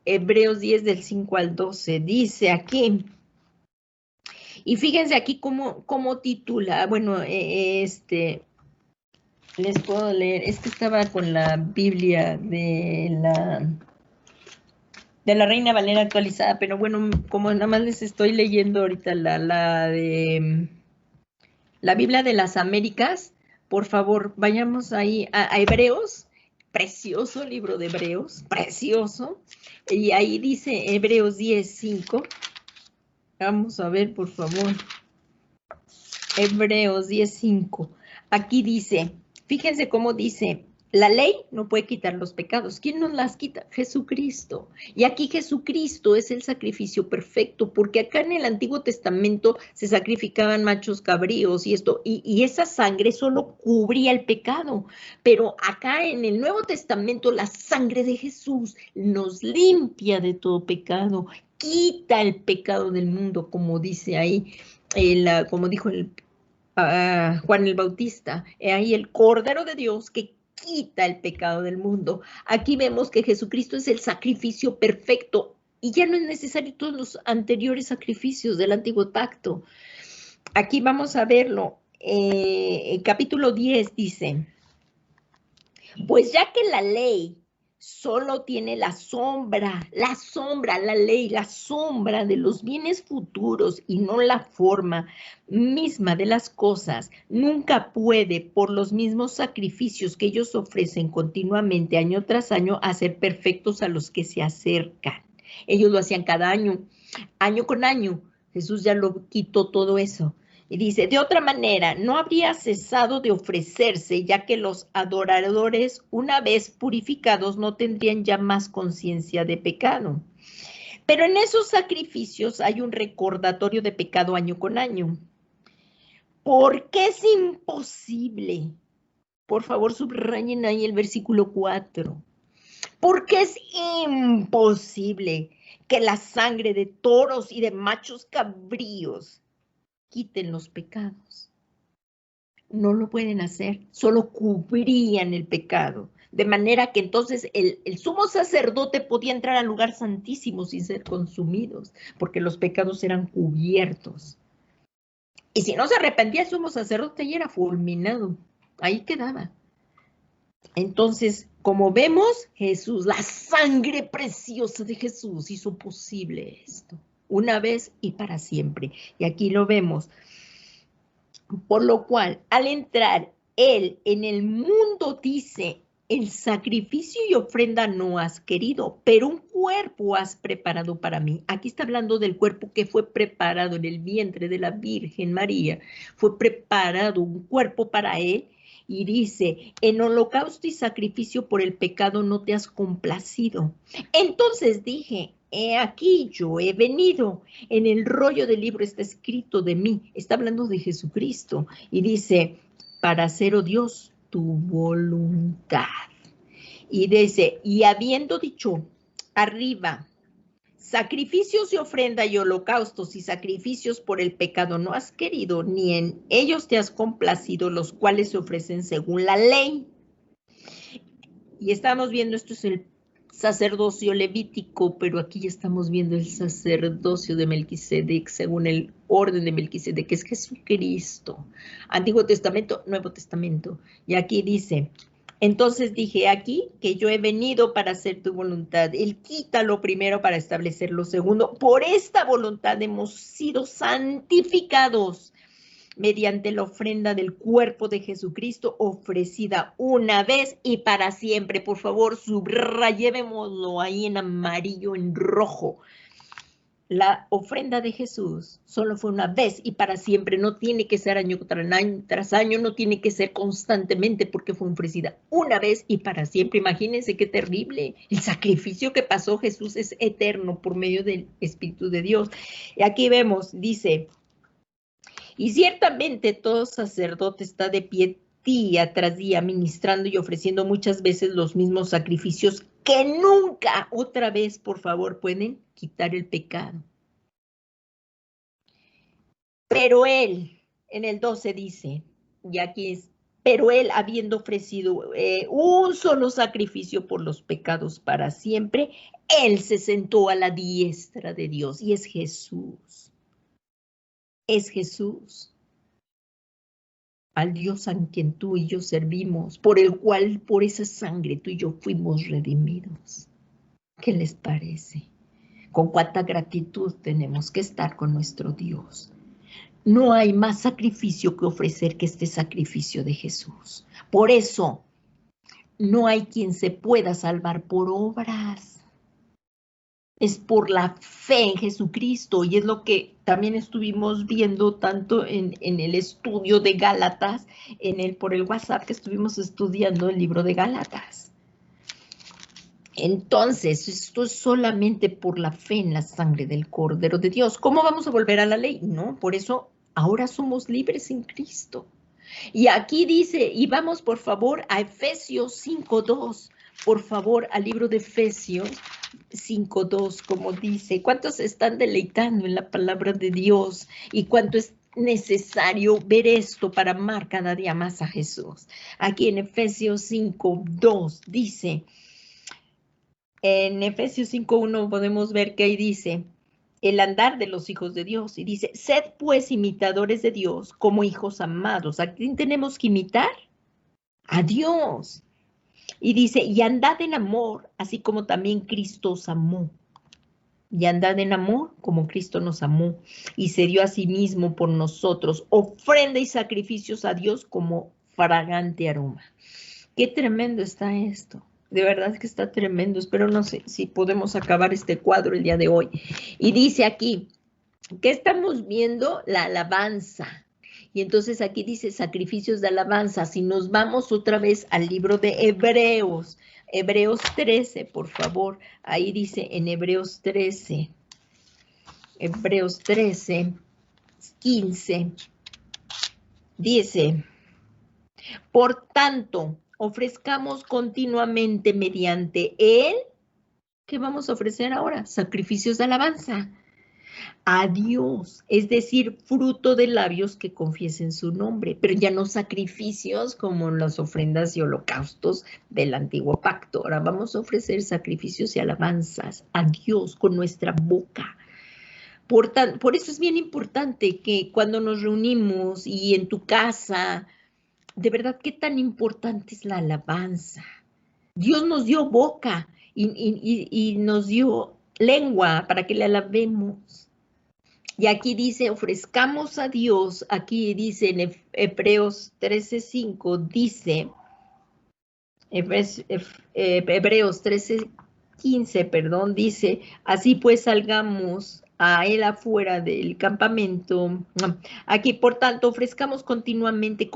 Hebreos 10 del 5 al 12, dice aquí, y fíjense aquí cómo titula, bueno, les puedo leer, es que estaba con la Biblia de la Reina Valera actualizada, pero bueno, como nada más les estoy leyendo ahorita la Biblia de las Américas, por favor, vayamos ahí a Hebreos, precioso libro de Hebreos, precioso, y ahí dice Hebreos 10:5, vamos a ver, por favor, Hebreos 10:5, aquí dice, fíjense cómo dice, la ley no puede quitar los pecados. ¿Quién nos las quita? Jesucristo. Y aquí Jesucristo es el sacrificio perfecto, porque acá en el Antiguo Testamento se sacrificaban machos cabríos y esto, y esa sangre solo cubría el pecado. Pero acá en el Nuevo Testamento la sangre de Jesús nos limpia de todo pecado, quita el pecado del mundo, como dice ahí, como dijo Juan el Bautista, ahí el Cordero de Dios que quita el pecado del mundo. Aquí vemos que Jesucristo es el sacrificio perfecto y ya no es necesario todos los anteriores sacrificios del antiguo pacto. Aquí vamos a verlo. El capítulo 10 dice, pues ya que la ley solo tiene la ley, la sombra de los bienes futuros y no la forma misma de las cosas, nunca puede, por los mismos sacrificios que ellos ofrecen continuamente, año tras año, hacer perfectos a los que se acercan. Ellos lo hacían cada año con año. Jesús ya lo quitó todo eso. Y dice, de otra manera, no habría cesado de ofrecerse, ya que los adoradores, una vez purificados, no tendrían ya más conciencia de pecado. Pero en esos sacrificios hay un recordatorio de pecado año con año. Porque es imposible Por favor, subrayen ahí el versículo 4. Porque es imposible que la sangre de toros y de machos cabríos quiten los pecados. No lo pueden hacer, solo cubrían el pecado. De manera que entonces el sumo sacerdote podía entrar al lugar santísimo sin ser consumidos, porque los pecados eran cubiertos. Y si no se arrepentía el sumo sacerdote, y era fulminado. Ahí quedaba. Entonces, como vemos, Jesús, la sangre preciosa de Jesús hizo posible esto, una vez y para siempre. Y aquí lo vemos. Por lo cual, al entrar Él en el mundo, dice, el sacrificio y ofrenda no has querido, pero un cuerpo has preparado para mí. Aquí está hablando del cuerpo que fue preparado en el vientre de la Virgen María. Fue preparado un cuerpo para Él. Y dice, en holocausto y sacrificio por el pecado no te has complacido. Entonces dije, he aquí yo he venido. En el rollo del libro está escrito de mí. Está hablando de Jesucristo. Y dice, para hacer, oh Dios, tu voluntad. Y dice, y habiendo dicho arriba, sacrificios y ofrenda y holocaustos y sacrificios por el pecado no has querido, ni en ellos te has complacido, los cuales se ofrecen según la ley. Y estamos viendo, esto es el sacerdocio levítico, pero aquí ya estamos viendo el sacerdocio de Melquisedec, según el orden de Melquisedec, que es Jesucristo. Antiguo Testamento, Nuevo Testamento. Y aquí dice, entonces dije aquí que yo he venido para hacer tu voluntad. Él quita lo primero para establecer lo segundo. Por esta voluntad hemos sido santificados mediante la ofrenda del cuerpo de Jesucristo ofrecida una vez y para siempre. Por favor, subrayémoslo ahí en amarillo, en rojo. La ofrenda de Jesús solo fue una vez y para siempre. No tiene que ser año tras año, no tiene que ser constantemente porque fue ofrecida una vez y para siempre. Imagínense qué terrible. El sacrificio que pasó Jesús es eterno por medio del Espíritu de Dios. Y aquí vemos, dice, y ciertamente todo sacerdote está de pie día tras día ministrando y ofreciendo muchas veces los mismos sacrificios que nunca otra vez, por favor, pueden quitar el pecado. Pero él, en el 12 dice, y aquí es, pero él habiendo ofrecido un solo sacrificio por los pecados para siempre, él se sentó a la diestra de Dios y es Jesús. Es Jesús. Al Dios a quien tú y yo servimos, por el cual, por esa sangre, tú y yo fuimos redimidos. ¿Qué les parece? Con cuánta gratitud tenemos que estar con nuestro Dios. No hay más sacrificio que ofrecer que este sacrificio de Jesús. Por eso, no hay quien se pueda salvar por obras. Es por la fe en Jesucristo y es lo que también estuvimos viendo tanto en el estudio de Gálatas, por el WhatsApp que estuvimos estudiando el libro de Gálatas. Entonces, esto es solamente por la fe en la sangre del Cordero de Dios. ¿Cómo vamos a volver a la ley? No, por eso ahora somos libres en Cristo. Y aquí dice, y vamos por favor a Efesios 5:2, por favor al libro de Efesios 5:2, como dice, ¿cuántos están deleitando en la palabra de Dios? Y cuánto es necesario ver esto para amar cada día más a Jesús. Aquí en Efesios 5:2 dice, en Efesios 5:1 podemos ver que ahí dice, el andar de los hijos de Dios. Y dice, sed pues imitadores de Dios como hijos amados. ¿A quién tenemos que imitar? A Dios. Y dice, y andad en amor, así como también Cristo os amó. Y andad en amor como Cristo nos amó y se dio a sí mismo por nosotros, ofrenda y sacrificios a Dios como fragante aroma. Qué tremendo está esto. De verdad que está tremendo. Espero no sé si podemos acabar este cuadro el día de hoy. Y dice aquí, ¿qué estamos viendo? La alabanza. Y entonces aquí dice sacrificios de alabanza. Si nos vamos otra vez al libro de Hebreos, Hebreos 13, por favor. Ahí dice en Hebreos 13, 15, dice, Por tanto, ofrezcamos continuamente mediante Él, ¿qué vamos a ofrecer ahora? Sacrificios de alabanza a Dios, es decir, fruto de labios que confiesen su nombre, pero ya no sacrificios como las ofrendas y holocaustos del antiguo pacto. Ahora vamos a ofrecer sacrificios y alabanzas a Dios con nuestra boca. Por eso es bien importante que cuando nos reunimos y en tu casa, de verdad, qué tan importante es la alabanza. Dios nos dio boca y nos dio lengua para que le alabemos. Y aquí dice, ofrezcamos a Dios, aquí dice en Hebreos 13:5, dice, Hebreos 13:15, perdón, dice, así pues salgamos a él afuera del campamento. Aquí, por tanto, ofrezcamos continuamente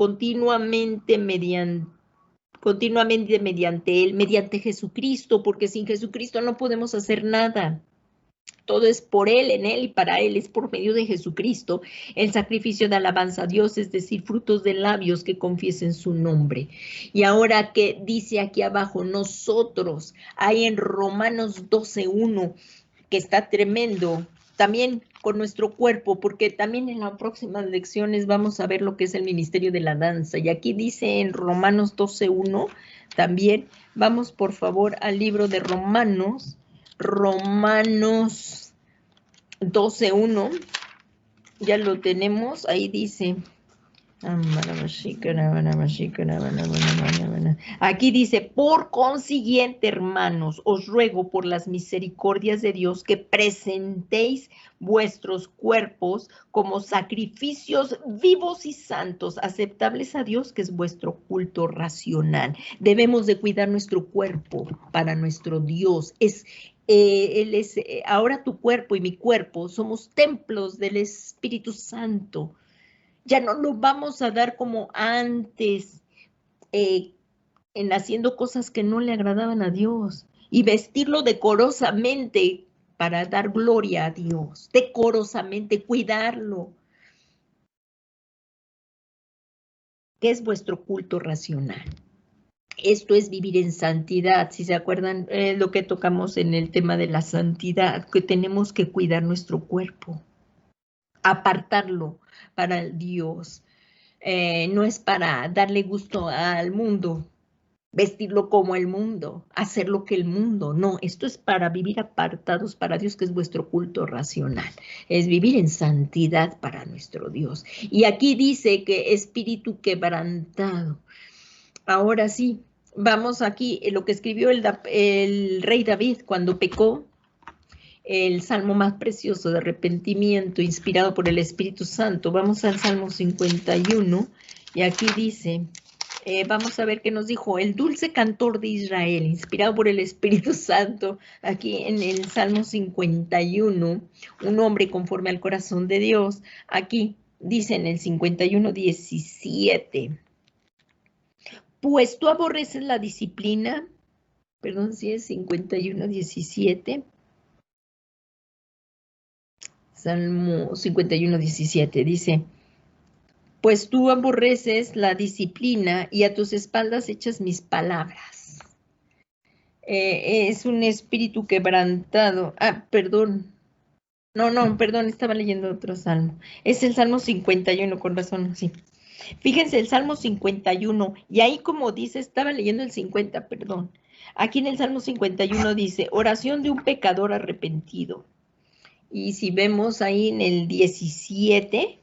mediante él, mediante Jesucristo, porque sin Jesucristo no podemos hacer nada. Todo es por Él, en Él y para Él, es por medio de Jesucristo, el sacrificio de alabanza a Dios, es decir, frutos de labios que confiesen su nombre. Y ahora que dice aquí abajo, nosotros, hay en Romanos 12:1, que está tremendo, también con nuestro cuerpo, porque también en las próximas lecciones vamos a ver lo que es el ministerio de la danza. Y aquí dice en Romanos 12:1, también, vamos por favor al libro de Romanos 12:1, ya lo tenemos, ahí dice, aquí dice, por consiguiente, hermanos, os ruego por las misericordias de Dios que presentéis vuestros cuerpos como sacrificios vivos y santos, aceptables a Dios, que es vuestro culto racional. Debemos de cuidar nuestro cuerpo para nuestro Dios. Él es, ahora tu cuerpo y mi cuerpo somos templos del Espíritu Santo. Ya no lo vamos a dar como antes, en haciendo cosas que no le agradaban a Dios, y vestirlo decorosamente para dar gloria a Dios, decorosamente, cuidarlo, que es vuestro culto racional. Esto es vivir en santidad. Si se acuerdan lo que tocamos en el tema de la santidad, que tenemos que cuidar nuestro cuerpo, apartarlo para Dios. No es para darle gusto al mundo, vestirlo como el mundo, hacer lo que el mundo. No, esto es para vivir apartados para Dios, que es vuestro culto racional. Es vivir en santidad para nuestro Dios. Y aquí dice que espíritu quebrantado. Ahora sí, vamos aquí, lo que escribió el rey David cuando pecó, el salmo más precioso de arrepentimiento, inspirado por el Espíritu Santo. Vamos al Salmo 51, y aquí dice, vamos a ver qué nos dijo, el dulce cantor de Israel, inspirado por el Espíritu Santo, aquí en el Salmo 51, un hombre conforme al corazón de Dios. Aquí dice en el 51:17, pues tú aborreces la disciplina, perdón, si es 51:17, Salmo 51:17, dice, pues tú aborreces la disciplina y a tus espaldas echas mis palabras. Es un espíritu quebrantado. Perdón. No, perdón, estaba leyendo otro salmo. Es el Salmo 51, con razón, sí. Fíjense, el Salmo 51, y ahí como dice, estaba leyendo el 50, perdón. Aquí en el Salmo 51 dice, oración de un pecador arrepentido. Y si vemos ahí en el 17,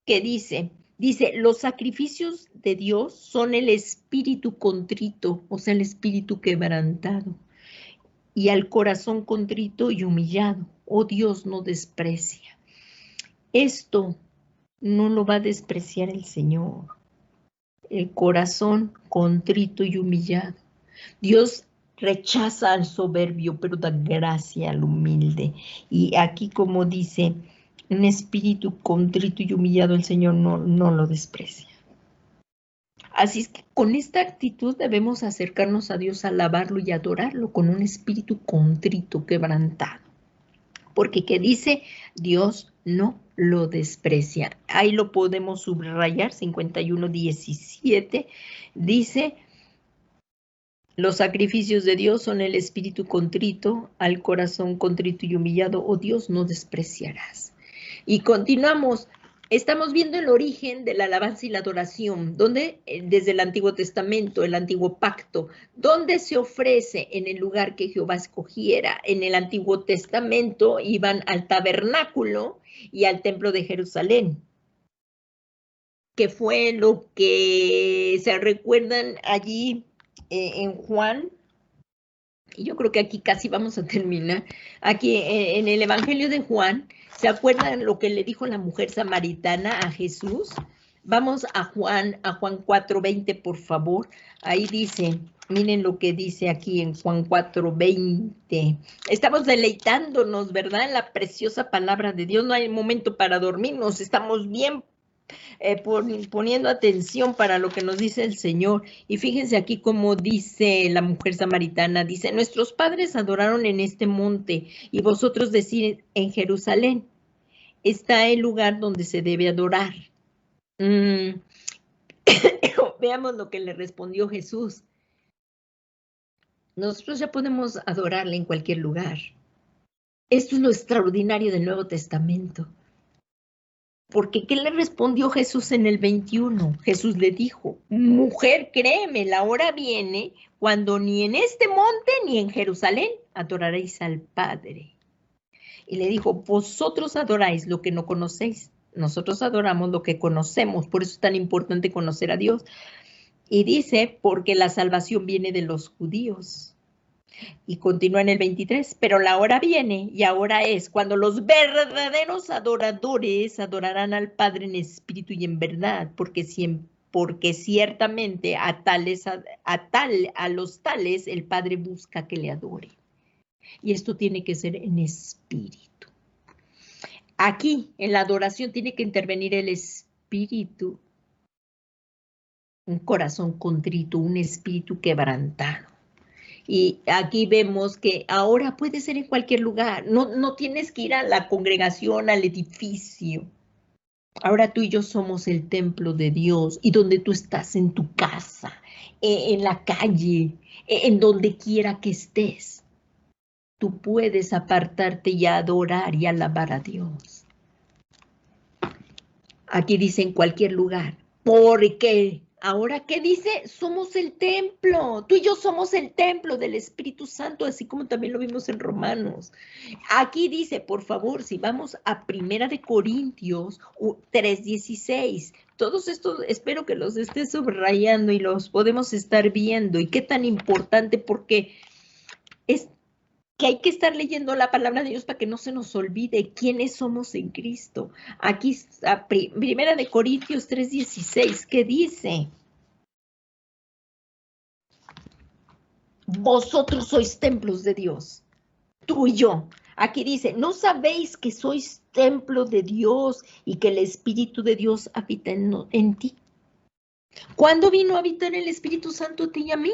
¿qué dice? Dice, los sacrificios de Dios son el espíritu contrito, o sea, el espíritu quebrantado, y al corazón contrito y humillado, oh Dios, no desprecia. Esto no lo va a despreciar el Señor, el corazón contrito y humillado. Dios rechaza al soberbio, pero da gracia al humilde. Y aquí, como dice, un espíritu contrito y humillado, el Señor no lo desprecia. Así es que con esta actitud debemos acercarnos a Dios, alabarlo y adorarlo con un espíritu contrito, quebrantado. Porque ¿qué dice? Dios no lo desprecia. Ahí lo podemos subrayar, 51:17, dice: los sacrificios de Dios son el espíritu contrito, al corazón contrito y humillado, oh Dios, no despreciarás. Y continuamos. Estamos viendo el origen de la alabanza y la adoración, donde desde el Antiguo Testamento, el Antiguo Pacto, donde se ofrece en el lugar que Jehová escogiera. En el Antiguo Testamento iban al tabernáculo y al templo de Jerusalén, que fue lo que se recuerdan allí en Juan. Y yo creo que aquí casi vamos a terminar. Aquí en el Evangelio de Juan, ¿se acuerdan lo que le dijo la mujer samaritana a Jesús? Vamos a Juan 4:20, por favor. Ahí dice, miren lo que dice aquí en Juan 4:20. Estamos deleitándonos, ¿verdad? En la preciosa palabra de Dios. No hay momento para dormirnos. Estamos bien poniendo atención para lo que nos dice el Señor. Y fíjense aquí como dice la mujer samaritana, dice: nuestros padres adoraron en este monte y vosotros decís: en Jerusalén está el lugar donde se debe adorar. Veamos lo que le respondió Jesús. Nosotros ya podemos adorarle en cualquier lugar. Esto es lo extraordinario del Nuevo Testamento. Porque ¿qué le respondió Jesús en el 21? Jesús le dijo: mujer, créeme, la hora viene cuando ni en este monte ni en Jerusalén adoraréis al Padre. Y le dijo: vosotros adoráis lo que no conocéis, nosotros adoramos lo que conocemos. Por eso es tan importante conocer a Dios. Y dice: porque la salvación viene de los judíos. Y continúa en el 23, pero la hora viene y ahora es cuando los verdaderos adoradores adorarán al Padre en espíritu y en verdad, porque ciertamente a los tales el Padre busca que le adore. Y esto tiene que ser en espíritu. Aquí, en la adoración, tiene que intervenir el espíritu, un corazón contrito, un espíritu quebrantado. Y aquí vemos que ahora puede ser en cualquier lugar. No tienes que ir a la congregación, al edificio. Ahora tú y yo somos el templo de Dios. Y donde tú estás, en tu casa, en la calle, en donde quiera que estés, tú puedes apartarte y adorar y alabar a Dios. Aquí dice en cualquier lugar. ¿Por qué? Ahora, ¿qué dice? Somos el templo. Tú y yo somos el templo del Espíritu Santo, así como también lo vimos en Romanos. Aquí dice, por favor, si vamos a 1 Corintios 3:16, todos estos espero que los estés subrayando y los podemos estar viendo. Y qué tan importante, porque es que hay que estar leyendo la palabra de Dios para que no se nos olvide quiénes somos en Cristo. Aquí está 1 Corintios 3:16, ¿qué dice? Vosotros sois templos de Dios, tú y yo. Aquí dice: ¿no sabéis que sois templo de Dios y que el Espíritu de Dios habita en ti? ¿Cuándo vino a habitar el Espíritu Santo a ti y a mí?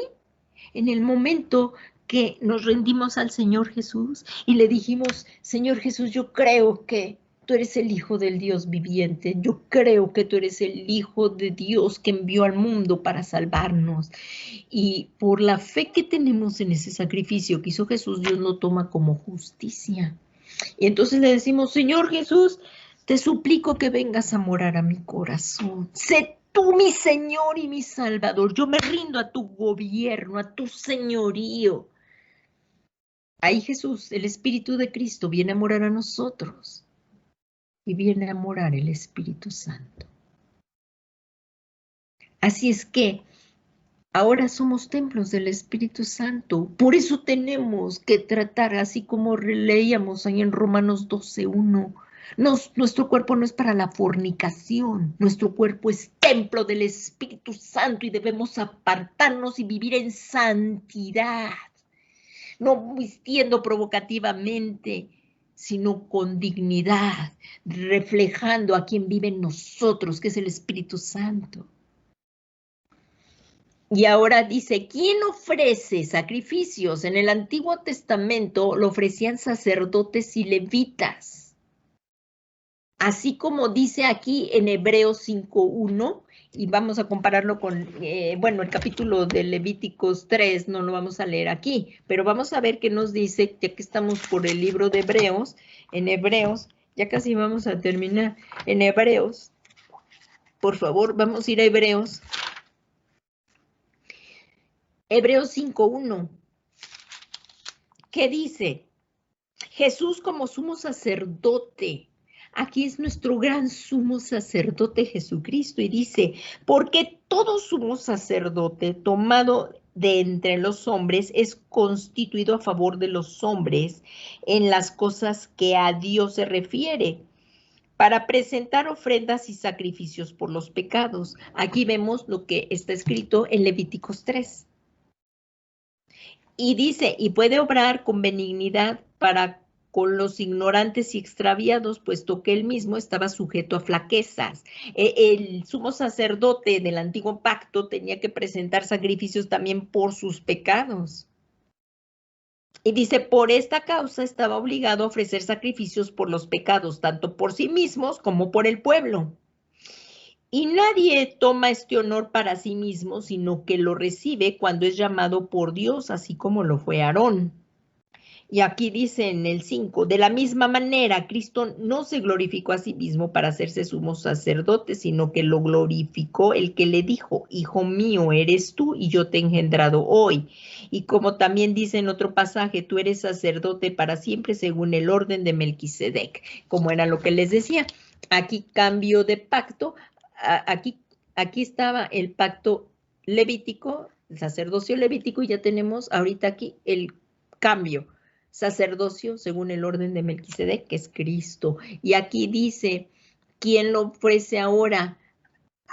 En el momento que nos rendimos al Señor Jesús y le dijimos: Señor Jesús, yo creo que tú eres el Hijo del Dios viviente. Yo creo que tú eres el Hijo de Dios que envió al mundo para salvarnos. Y por la fe que tenemos en ese sacrificio que hizo Jesús, Dios lo toma como justicia. Y entonces le decimos: Señor Jesús, te suplico que vengas a morar a mi corazón. Sé tú mi Señor y mi Salvador. Yo me rindo a tu gobierno, a tu señorío. Ahí Jesús, el Espíritu de Cristo, viene a morar a nosotros. Y viene a morar el Espíritu Santo. Así es que ahora somos templos del Espíritu Santo. Por eso tenemos que tratar, así como leíamos ahí en Romanos 12:1. Nuestro cuerpo no es para la fornicación. Nuestro cuerpo es templo del Espíritu Santo y debemos apartarnos y vivir en santidad. No vistiendo provocativamente, sino con dignidad, reflejando a quien vive en nosotros, que es el Espíritu Santo. Y ahora dice: ¿quién ofrece sacrificios? En el Antiguo Testamento lo ofrecían sacerdotes y levitas. así como dice aquí en Hebreos 5:1, y vamos a compararlo con, bueno, el capítulo de Levíticos 3, no lo vamos a leer aquí, pero vamos a ver qué nos dice, ya que estamos por el libro de Hebreos, en Hebreos, ya casi vamos a terminar, en Hebreos, por favor, vamos a ir a Hebreos, Hebreos 5:1, ¿qué dice? Jesús como sumo sacerdote. Aquí es nuestro gran sumo sacerdote Jesucristo y dice, porque todo sumo sacerdote tomado de entre los hombres es constituido a favor de los hombres en las cosas que a Dios se refiere, para presentar ofrendas y sacrificios por los pecados. Aquí vemos lo que está escrito en Levíticos 3. Y dice, y puede obrar con benignidad para con los ignorantes y extraviados, puesto que él mismo estaba sujeto a flaquezas. El sumo sacerdote del antiguo pacto tenía que presentar sacrificios también por sus pecados. Y dice, por esta causa estaba obligado a ofrecer sacrificios por los pecados, tanto por sí mismos como por el pueblo. Y nadie toma este honor para sí mismo, sino que lo recibe cuando es llamado por Dios, así como lo fue Aarón. Y aquí dice en el 5, de la misma manera, Cristo no se glorificó a sí mismo para hacerse sumo sacerdote, sino que lo glorificó el que le dijo, hijo mío eres tú y yo te he engendrado hoy. Y como también dice en otro pasaje, tú eres sacerdote para siempre según el orden de Melquisedec, como era lo que les decía. Aquí cambio de pacto, aquí estaba el pacto levítico, el sacerdocio levítico, y ya tenemos ahorita aquí el cambio. Sacerdocio según el orden de Melquisedec, que es Cristo. Y aquí dice, ¿quién lo ofrece ahora?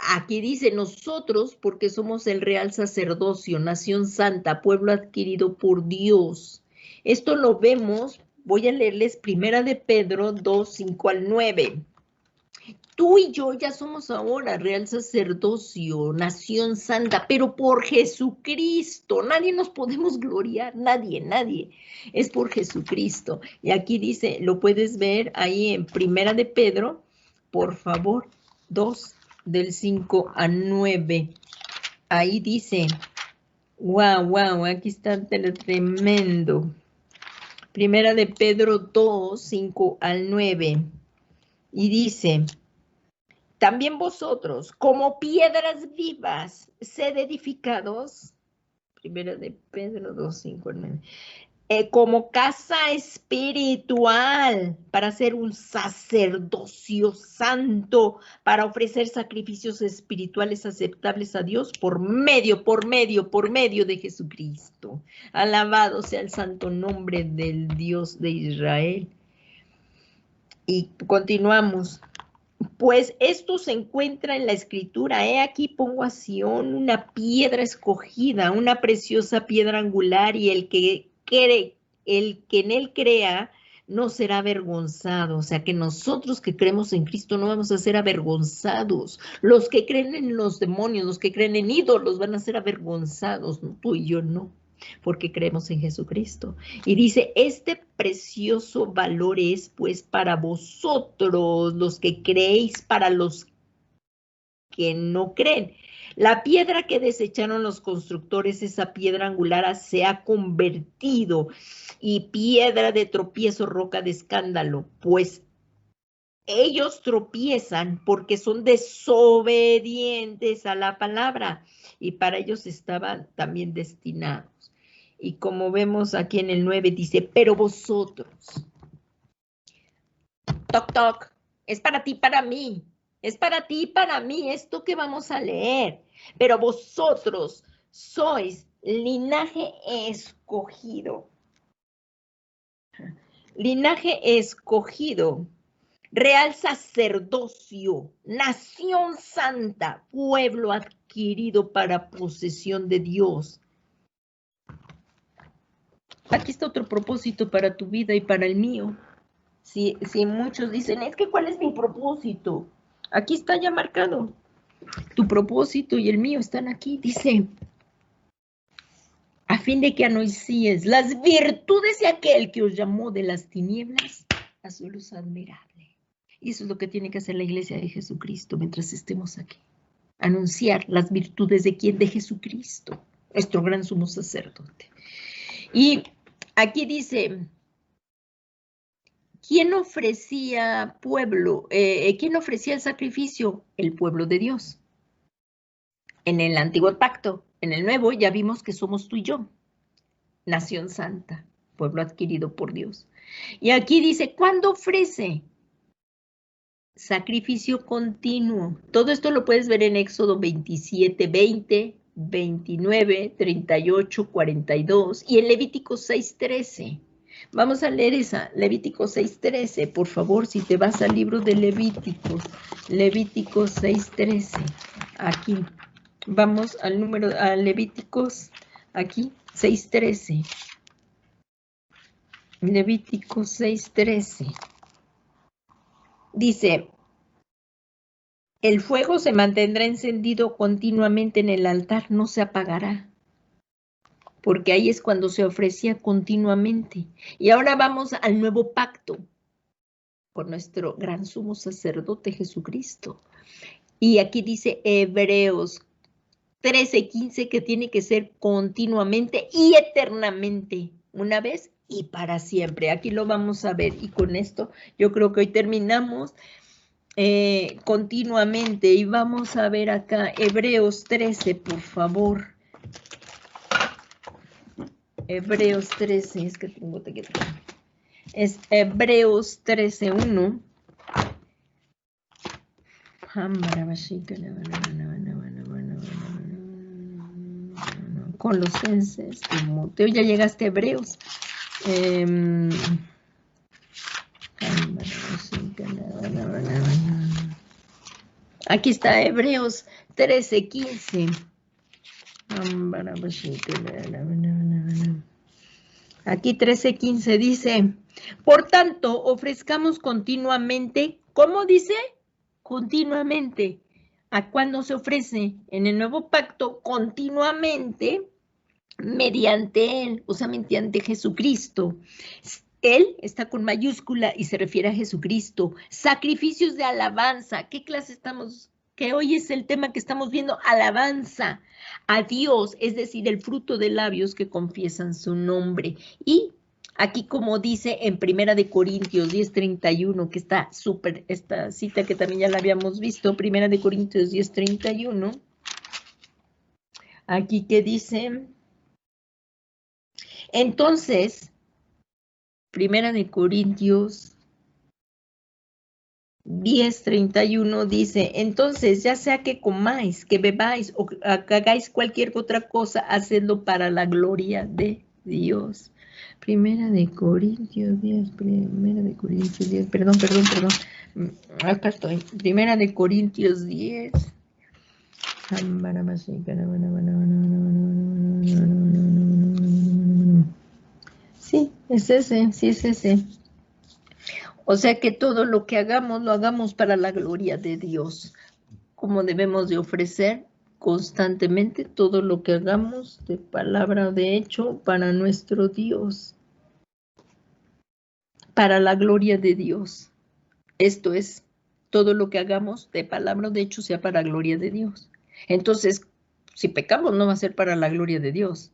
Aquí dice, nosotros, porque somos el real sacerdocio, nación santa, pueblo adquirido por Dios. Esto lo vemos, voy a leerles primera de Pedro 2, 5 al 9. Tú y yo ya somos ahora real sacerdocio, nación santa, pero por Jesucristo. Nadie nos podemos gloriar, nadie. Es por Jesucristo. Y aquí dice, lo puedes ver ahí en Primera de Pedro, por favor, 2, del 5 al 9. Ahí dice, wow, aquí está tremendo. Primera de Pedro 2, 5 al 9. Y dice, también vosotros, como piedras vivas, sed edificados, primera de Pedro 2, 5, 9, como casa espiritual, para ser un sacerdocio santo, para ofrecer sacrificios espirituales aceptables a Dios por medio de Jesucristo. Alabado sea el santo nombre del Dios de Israel. Y continuamos. Pues esto se encuentra en la Escritura. He aquí pongo a Sión una piedra escogida, una preciosa piedra angular, y el que en él crea, no será avergonzado. O sea que nosotros que creemos en Cristo no vamos a ser avergonzados. Los que creen en los demonios, los que creen en ídolos, van a ser avergonzados. ¿No? Tú y yo no, porque creemos en Jesucristo. Y dice, este precioso valor es pues para vosotros, los que creéis, para los que no creen. La piedra que desecharon los constructores, esa piedra angular, se ha convertido y piedra de tropiezo, roca de escándalo, pues ellos tropiezan porque son desobedientes a la palabra, y para ellos estaban también destinados. Y como vemos aquí en el 9 dice, pero vosotros, toc, toc, es para ti, para mí, es para ti y para mí esto que vamos a leer. Pero vosotros sois linaje escogido, real sacerdocio, nación santa, pueblo adquirido para posesión de Dios. Aquí está otro propósito para tu vida y para el mío. Si muchos dicen, es que ¿cuál es mi propósito? Aquí está ya marcado. Tu propósito y el mío están aquí. Dice, a fin de que anunciéis las virtudes de aquel que os llamó de las tinieblas a su luz admirable. Y eso es lo que tiene que hacer la iglesia de Jesucristo mientras estemos aquí. Anunciar las virtudes de quién, de Jesucristo, nuestro gran sumo sacerdote. Y aquí dice, ¿quién ofrecía quién ofrecía el sacrificio? El pueblo de Dios. En el antiguo pacto, en el nuevo ya vimos que somos tú y yo, nación santa, pueblo adquirido por Dios. Y aquí dice, ¿cuándo ofrece? Sacrificio continuo. Todo esto lo puedes ver en Éxodo 27, 20, 29, 38, 42 y en Levítico 6, 13. Vamos a leer esa, Levítico 6, 13. Por favor, si te vas al libro de Levítico, Levítico 6, 13. Aquí. Vamos al número, a Levíticos, aquí, 6, 13. Levítico 6, 13. Dice, el fuego se mantendrá encendido continuamente en el altar, no se apagará, porque ahí es cuando se ofrecía continuamente. Y ahora vamos al nuevo pacto, por nuestro gran sumo sacerdote Jesucristo. Y aquí dice Hebreos 13:15 que tiene que ser continuamente y eternamente, una vez y para siempre. Aquí lo vamos a ver y con esto yo creo que hoy terminamos continuamente y vamos a ver acá Hebreos 13, por favor. Hebreos 13, es que tengo que es Hebreos 13:1. Colosenses, Timoteo, ya llegaste a Hebreos. Aquí está Hebreos 13:15. Aquí 13:15 dice, por tanto, ofrezcamos continuamente, ¿cómo dice? Continuamente. ¿A cuándo se ofrece? En el nuevo pacto, continuamente, mediante Él, o sea, mediante Jesucristo. Él está con mayúscula y se refiere a Jesucristo. Sacrificios de alabanza. ¿Qué clase estamos? Que hoy es el tema que estamos viendo, alabanza a Dios, es decir, el fruto de labios que confiesan su nombre. Y aquí como dice en 1 Corintios 10:31, que está súper, esta cita que también ya la habíamos visto, 1 Corintios 10:31, aquí que dice, entonces, 1 Corintios 10:31 dice, entonces ya sea que comáis, que bebáis o que hagáis cualquier otra cosa, hacedlo para la gloria de Dios. 1 Corintios 10, perdón. Acá estoy. 1 Corintios 10. Sí, es ese. O sea que todo lo que hagamos, lo hagamos para la gloria de Dios. Como debemos de ofrecer constantemente todo lo que hagamos de palabra o de hecho para nuestro Dios. Para la gloria de Dios. Esto es, todo lo que hagamos de palabra o de hecho sea para la gloria de Dios. Entonces, si pecamos no va a ser para la gloria de Dios.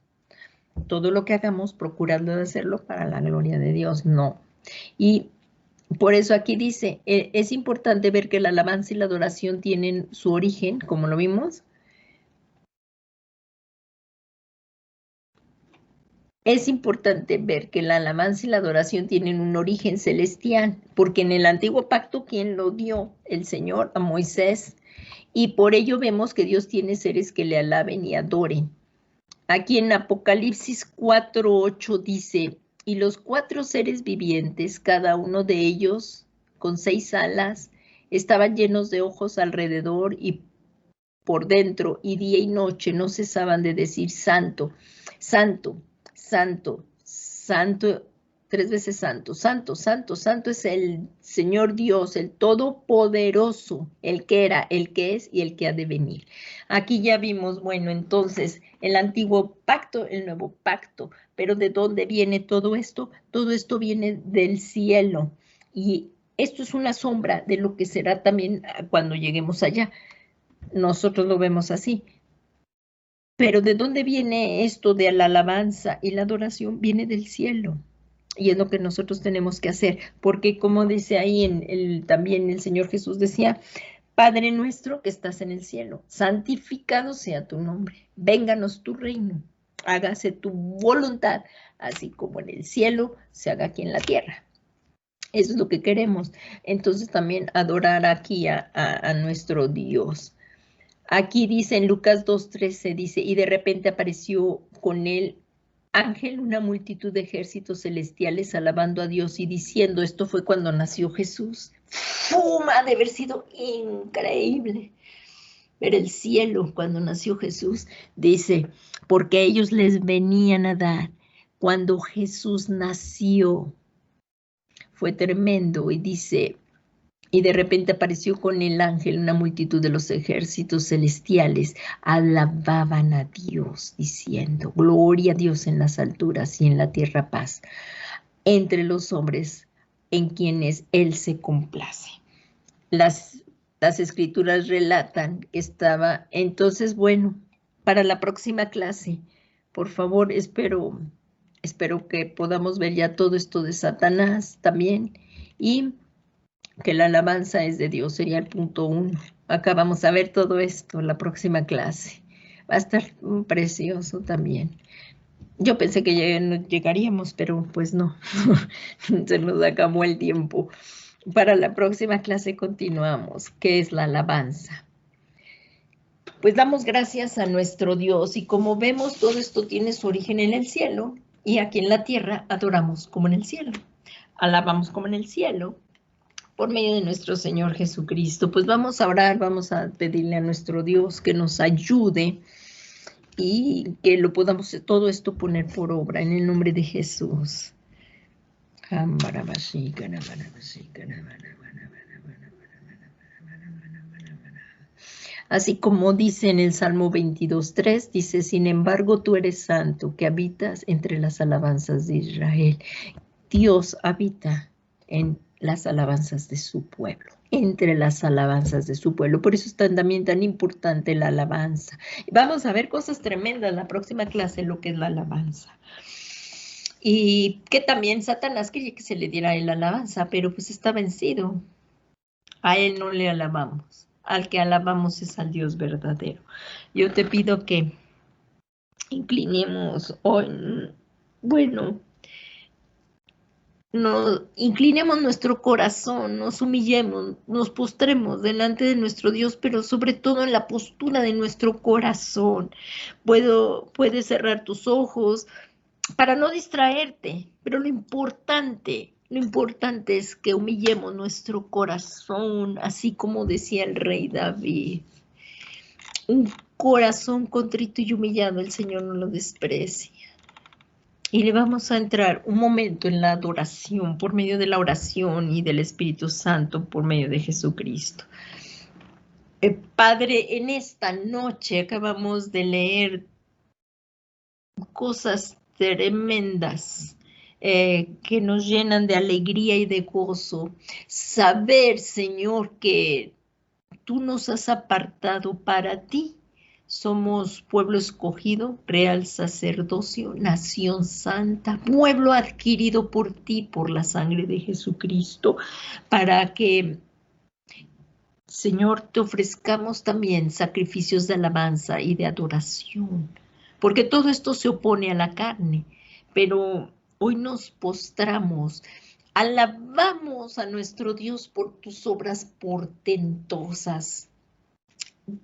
Todo lo que hagamos, procurando de hacerlo para la gloria de Dios, no. Y por eso aquí dice, es importante ver que la alabanza y la adoración tienen su origen, como lo vimos. Es importante ver que la alabanza y la adoración tienen un origen celestial, porque en el antiguo pacto, ¿quién lo dio? El Señor a Moisés. Y por ello vemos que Dios tiene seres que le alaben y adoren. Aquí en Apocalipsis 4:8 dice, y los 4 seres vivientes, cada uno de ellos con 6 alas, estaban llenos de ojos alrededor y por dentro, y día y noche no cesaban de decir, santo, santo, santo, santo, 3 veces santo, santo, santo, santo es el Señor Dios, el Todopoderoso, el que era, el que es y el que ha de venir. Aquí ya vimos, bueno, entonces, el antiguo pacto, el nuevo pacto, pero ¿de dónde viene todo esto? Todo esto viene del cielo y Esto es una sombra de lo que será también cuando lleguemos allá. Nosotros lo vemos así. Pero ¿de dónde viene esto de la alabanza y la adoración? Viene del cielo. Y es lo que nosotros tenemos que hacer. Porque como dice ahí también el Señor Jesús decía, Padre nuestro que estás en el cielo, santificado sea tu nombre. Vénganos tu reino. Hágase tu voluntad, así como en el cielo se haga aquí en la tierra. Eso es lo que queremos. Entonces también adorar aquí a nuestro Dios. Aquí dice en Lucas 2:13, dice, y de repente apareció con el ángel una multitud de ejércitos celestiales alabando a Dios y diciendo, esto fue cuando nació Jesús. ¡Fuma! De haber sido increíble ver el cielo cuando nació Jesús. Dice, porque ellos les venían a dar cuando Jesús nació. Fue tremendo y dice, y de repente apareció con el ángel una multitud de los ejércitos celestiales, alababan a Dios diciendo, gloria a Dios en las alturas y en la tierra paz, entre los hombres en quienes Él se complace. Las escrituras relatan que estaba, entonces bueno, para la próxima clase, por favor, espero que podamos ver ya todo esto de Satanás también y que la alabanza es de Dios, sería el punto 1. Acá vamos a ver todo esto en la próxima clase. Va a estar precioso también. Yo pensé que llegaríamos, pero pues no, se nos acabó el tiempo. Para la próxima clase continuamos, que es la alabanza. Pues damos gracias a nuestro Dios y como vemos todo esto tiene su origen en el cielo y aquí en la tierra adoramos como en el cielo, alabamos como en el cielo por medio de nuestro Señor Jesucristo. Pues vamos a orar, vamos a pedirle a nuestro Dios que nos ayude y que lo podamos todo esto poner por obra en el nombre de Jesús. Así como dice en el Salmo 22:3, dice, sin embargo, tú eres santo, que habitas entre las alabanzas de Israel. Dios habita en las alabanzas de su pueblo, entre las alabanzas de su pueblo. Por eso es también tan importante la alabanza. Vamos a ver cosas tremendas en la próxima clase, lo que es la alabanza. Y que también Satanás quería que se le diera la alabanza, pero pues está vencido. A él no le alabamos. Al que alabamos es al Dios verdadero. Yo te pido que inclinemos hoy, bueno, inclinemos nuestro corazón, nos humillemos, nos postremos delante de nuestro Dios, pero sobre todo en la postura de nuestro corazón. Puedes cerrar tus ojos para no distraerte, pero lo importante es que humillemos nuestro corazón, así como decía el rey David. Un corazón contrito y humillado el Señor no lo desprecia. Y le vamos a entrar un momento en la adoración por medio de la oración y del Espíritu Santo por medio de Jesucristo. Padre, en esta noche acabamos de leer cosas tremendas que nos llenan de alegría y de gozo. Saber, Señor, que tú nos has apartado para ti. Somos pueblo escogido, real sacerdocio, nación santa, pueblo adquirido por ti, por la sangre de Jesucristo, para que, Señor, te ofrezcamos también sacrificios de alabanza y de adoración, porque todo esto se opone a la carne, pero hoy nos postramos, alabamos a nuestro Dios por tus obras portentosas.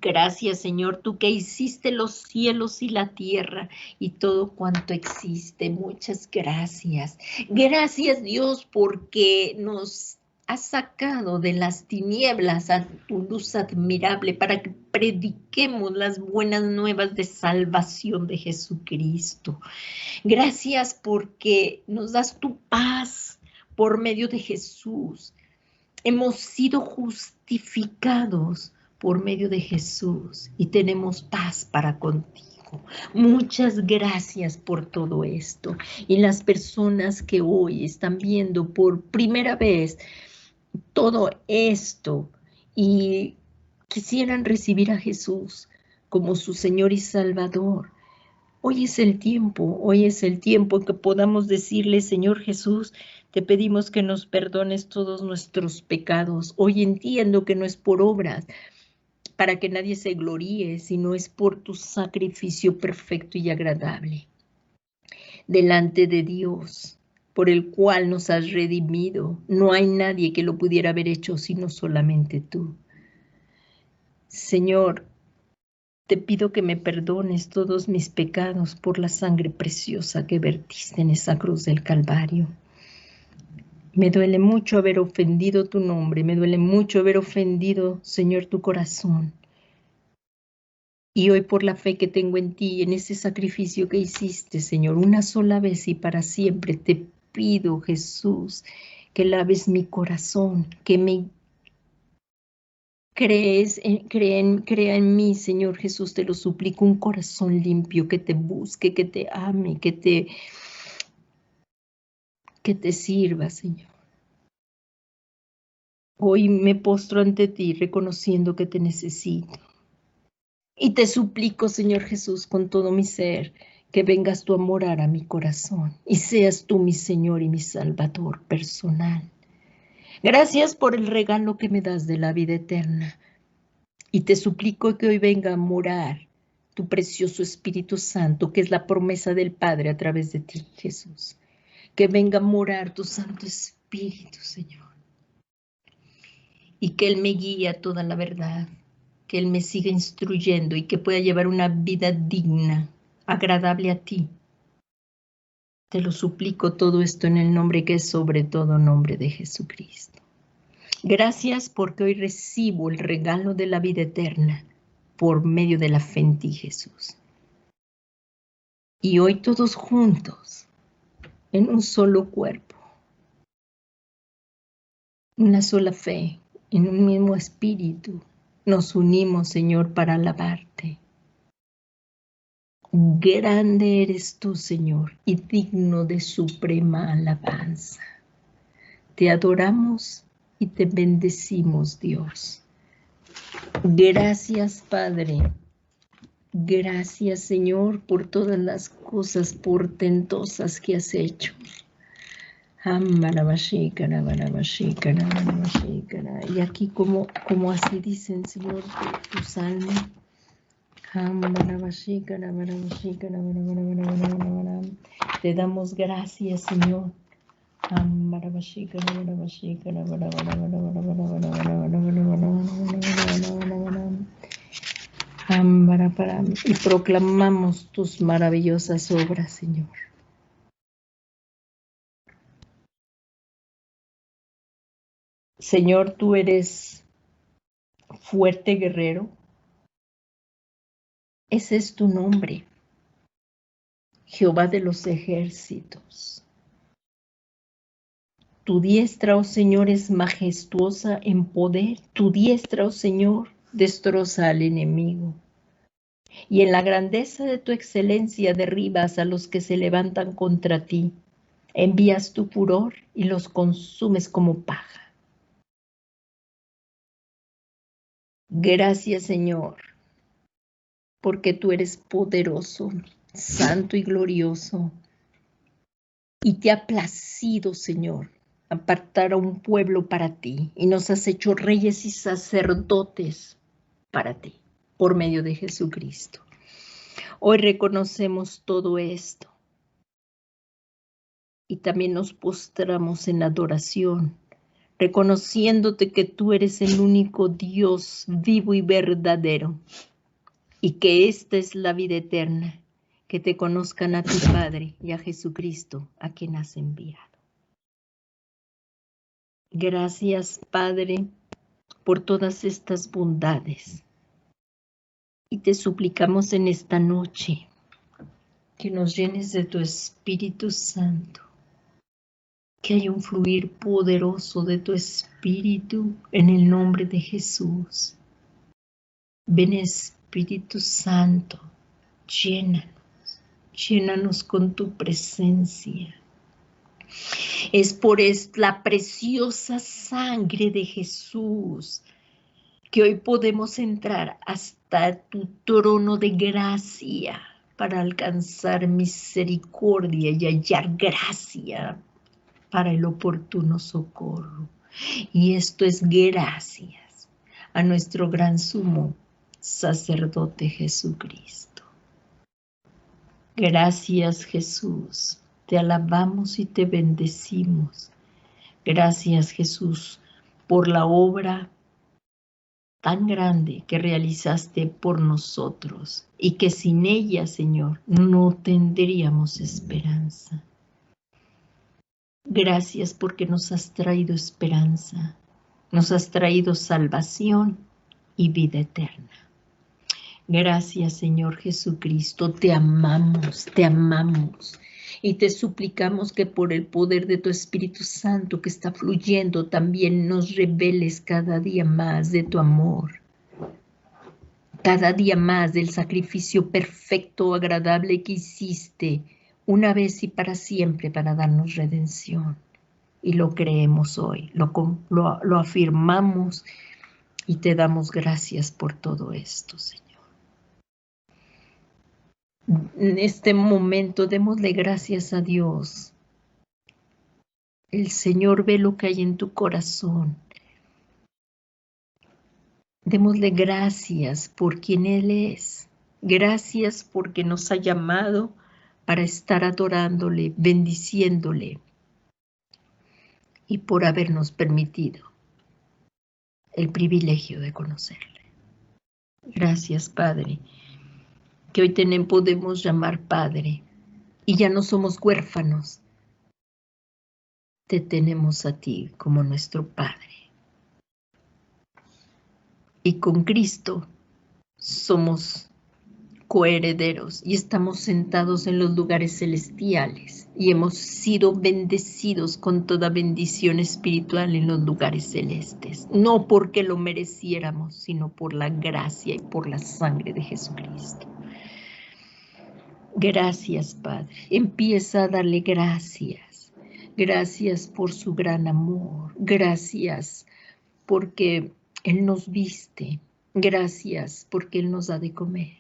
Gracias, Señor, tú que hiciste los cielos y la tierra y todo cuanto existe. Muchas gracias. Gracias, Dios, porque nos has sacado de las tinieblas a tu luz admirable para que prediquemos las buenas nuevas de salvación de Jesucristo. Gracias porque nos das tu paz por medio de Jesús. Hemos sido justificados por medio de Jesús y tenemos paz para contigo. Muchas gracias por todo esto. Y las personas que hoy están viendo por primera vez todo esto y quisieran recibir a Jesús como su Señor y Salvador, hoy es el tiempo en que podamos decirle, Señor Jesús, te pedimos que nos perdones todos nuestros pecados. Hoy entiendo que no es por obras, para que nadie se gloríe, sino es por tu sacrificio perfecto y agradable delante de Dios, por el cual nos has redimido. No hay nadie que lo pudiera haber hecho sino solamente tú. Señor, te pido que me perdones todos mis pecados por la sangre preciosa que vertiste en esa cruz del Calvario. Me duele mucho haber ofendido tu nombre, me duele mucho haber ofendido, Señor, tu corazón. Y hoy por la fe que tengo en ti, en ese sacrificio que hiciste, Señor, una sola vez y para siempre, te pido, Jesús, que laves mi corazón, que me crea en mí, Señor Jesús, te lo suplico, un corazón limpio, que te busque, que te ame, que te sirva, Señor. Hoy me postro ante ti reconociendo que te necesito. Y te suplico, Señor Jesús, con todo mi ser, que vengas tú a morar a mi corazón y seas tú mi Señor y mi Salvador personal. Gracias por el regalo que me das de la vida eterna. Y te suplico que hoy venga a morar tu precioso Espíritu Santo, que es la promesa del Padre a través de ti, Jesús. Que venga a morar tu Santo Espíritu, Señor. Y que Él me guíe a toda la verdad, que Él me siga instruyendo y que pueda llevar una vida digna, agradable a ti. Te lo suplico todo esto en el nombre que es sobre todo nombre de Jesucristo. Gracias porque hoy recibo el regalo de la vida eterna por medio de la fe en ti, Jesús. Y hoy todos juntos, en un solo cuerpo, una sola fe, en un mismo espíritu, nos unimos, Señor, para alabarte. Grande eres tú, Señor, y digno de suprema alabanza. Te adoramos y te bendecimos, Dios. Gracias, Padre. Gracias, Señor, por todas las cosas portentosas que has hecho. Y aquí como así dicen, Señor, tu salmo. Te damos gracias, Señor. Y proclamamos tus maravillosas obras, Señor. Señor, tú eres fuerte guerrero. Ese es tu nombre, Jehová de los ejércitos. Tu diestra, oh Señor, es majestuosa en poder. Tu diestra, oh Señor, destroza al enemigo. Y en la grandeza de tu excelencia derribas a los que se levantan contra ti. Envías tu furor y los consumes como paja. Gracias, Señor, porque tú eres poderoso, santo y glorioso. Y te ha placido, Señor, apartar a un pueblo para ti. Y nos has hecho reyes y sacerdotes para ti, por medio de Jesucristo. Hoy reconocemos todo esto. Y también nos postramos en adoración, reconociéndote que tú eres el único Dios vivo y verdadero. Y que esta es la vida eterna, que te conozcan a tu Padre y a Jesucristo, a quien has enviado. Gracias, Padre, por todas estas bondades. Y te suplicamos en esta noche que nos llenes de tu Espíritu Santo, que haya un fluir poderoso de tu Espíritu en el nombre de Jesús. Ven, Espíritu Santo, llénanos con tu presencia. Es por la preciosa sangre de Jesús que hoy podemos entrar hasta tu trono de gracia para alcanzar misericordia y hallar gracia para el oportuno socorro. Y esto es gracias a nuestro gran sumo sacerdote Jesucristo. Gracias, Jesús. Te alabamos y te bendecimos. Gracias, Jesús, por la obra tan grande que realizaste por nosotros y que sin ella, Señor, no tendríamos esperanza. Gracias porque nos has traído esperanza, nos has traído salvación y vida eterna. Gracias, Señor Jesucristo, te amamos y te suplicamos que por el poder de tu Espíritu Santo que está fluyendo también nos reveles cada día más de tu amor, cada día más del sacrificio perfecto, agradable que hiciste una vez y para siempre para darnos redención. Y lo creemos hoy, lo afirmamos y te damos gracias por todo esto, Señor. En este momento démosle gracias a Dios. El Señor ve lo que hay en tu corazón. Démosle gracias por quien Él es. Gracias porque nos ha llamado para estar adorándole, bendiciéndole y por habernos permitido el privilegio de conocerle. Gracias, Padre, que hoy podemos llamar Padre y ya no somos huérfanos. Te tenemos a ti como nuestro Padre. Y con Cristo somos coherederos y estamos sentados en los lugares celestiales y hemos sido bendecidos con toda bendición espiritual en los lugares celestes, no porque lo mereciéramos, sino por la gracia y por la sangre de Jesucristo. Gracias, Padre. Empieza a darle gracias. Gracias por su gran amor. Gracias porque Él nos viste. Gracias porque Él nos da de comer.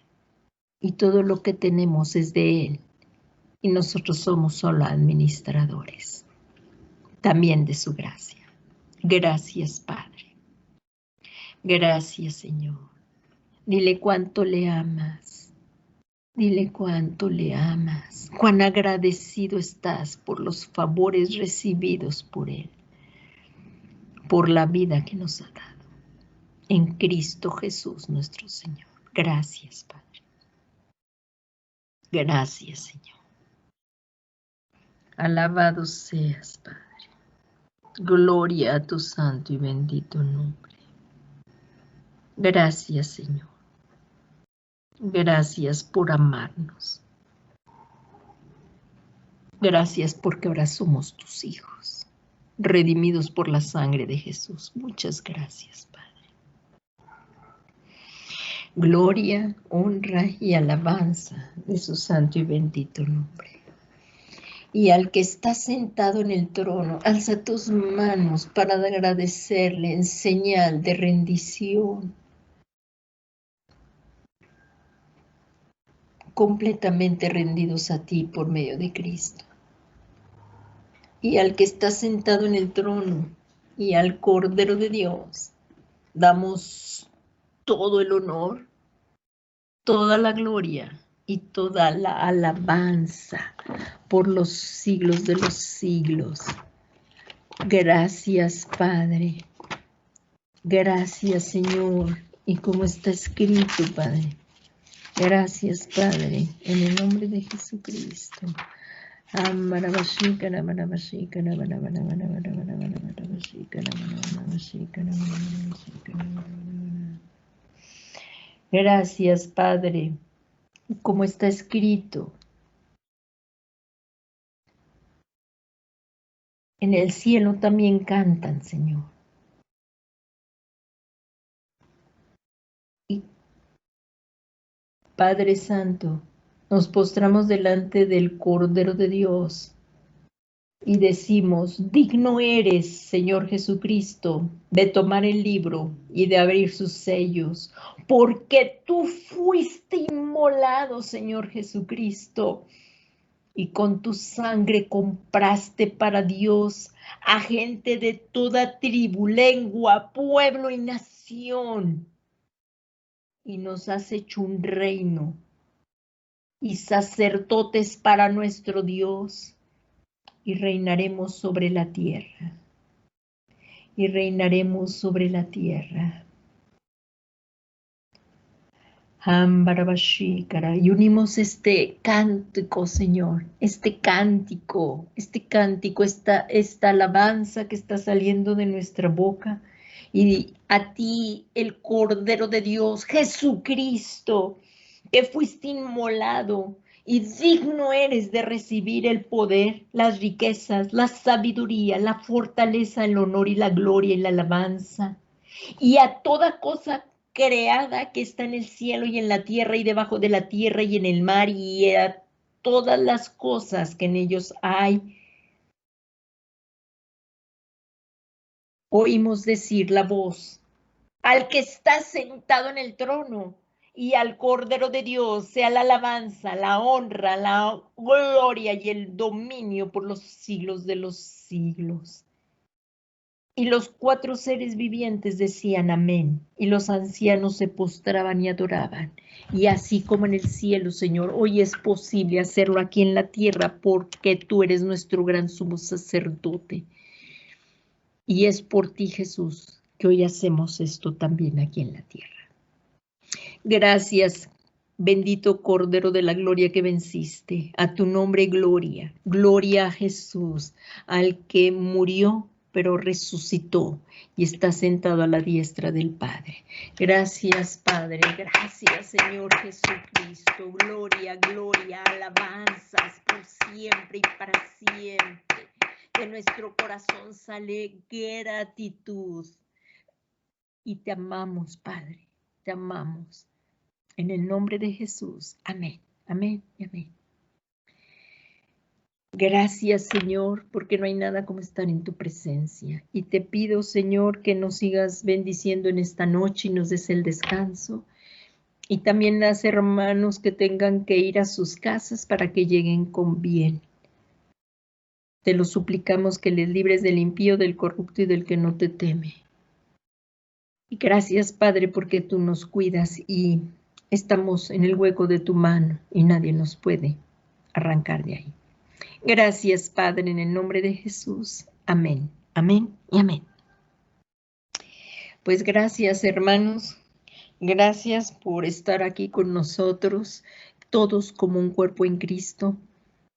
Y todo lo que tenemos es de Él. Y nosotros somos solo administradores. También de su gracia. Gracias, Padre. Gracias, Señor. Dile cuánto le amas. Dile cuánto le amas. Cuán agradecido estás por los favores recibidos por Él. Por la vida que nos ha dado. En Cristo Jesús nuestro Señor. Gracias, Padre. Gracias, Señor. Alabado seas, Padre. Gloria a tu santo y bendito nombre. Gracias, Señor. Gracias por amarnos. Gracias porque ahora somos tus hijos, redimidos por la sangre de Jesús. Muchas gracias, Padre. Gloria, honra y alabanza de su santo y bendito nombre. Y al que está sentado en el trono, alza tus manos para agradecerle en señal de rendición. Completamente rendidos a ti por medio de Cristo. Y al que está sentado en el trono y al Cordero de Dios, damos todo el honor, toda la gloria y toda la alabanza por los siglos de los siglos. Gracias, Padre. Gracias, Señor. Y como está escrito, Padre. Gracias, Padre, en el nombre de Jesucristo. Gracias, Padre, como está escrito. En el cielo también cantan, Señor. Y Padre Santo, nos postramos delante del Cordero de Dios y decimos, digno eres, Señor Jesucristo, de tomar el libro y de abrir sus sellos, porque tú fuiste inmolado, Señor Jesucristo, y con tu sangre compraste para Dios a gente de toda tribu, lengua, pueblo y nación, y nos has hecho un reino y sacerdotes para nuestro Dios, y reinaremos sobre la tierra. Y reinaremos sobre la tierra. Ambarabashikara. Y unimos este cántico, Señor, este cántico, esta alabanza que está saliendo de nuestra boca. Y a ti, el Cordero de Dios, Jesucristo, que fuiste inmolado y digno eres de recibir el poder, las riquezas, la sabiduría, la fortaleza, el honor y la gloria y la alabanza. Y a toda cosa creada que está en el cielo y en la tierra y debajo de la tierra y en el mar y a todas las cosas que en ellos hay. Oímos decir la voz, al que está sentado en el trono y al Cordero de Dios sea la alabanza, la honra, la gloria y el dominio por los siglos de los siglos. Y los 4 seres vivientes decían amén, y los ancianos se postraban y adoraban. Y así como en el cielo, Señor, hoy es posible hacerlo aquí en la tierra porque tú eres nuestro gran sumo sacerdote. Y es por ti, Jesús, que hoy hacemos esto también aquí en la tierra. Gracias, bendito Cordero de la Gloria que venciste. A tu nombre, gloria. Gloria a Jesús, al que murió pero resucitó y está sentado a la diestra del Padre. Gracias, Padre. Gracias, Señor Jesucristo. Gloria, gloria, alabanzas por siempre y para siempre. De nuestro corazón sale gratitud. Y te amamos, Padre. Te amamos. En el nombre de Jesús. Amén. Amén y amén. Gracias, Señor, porque no hay nada como estar en tu presencia. Y te pido, Señor, que nos sigas bendiciendo en esta noche y nos des el descanso. Y también las hermanos que tengan que ir a sus casas para que lleguen con bien. Te lo suplicamos que les libres del impío, del corrupto y del que no te teme. Y gracias, Padre, porque tú nos cuidas y estamos en el hueco de tu mano y nadie nos puede arrancar de ahí. Gracias, Padre, en el nombre de Jesús. Amén, amén y amén. Pues gracias, hermanos. Gracias por estar aquí con nosotros, todos como un cuerpo en Cristo.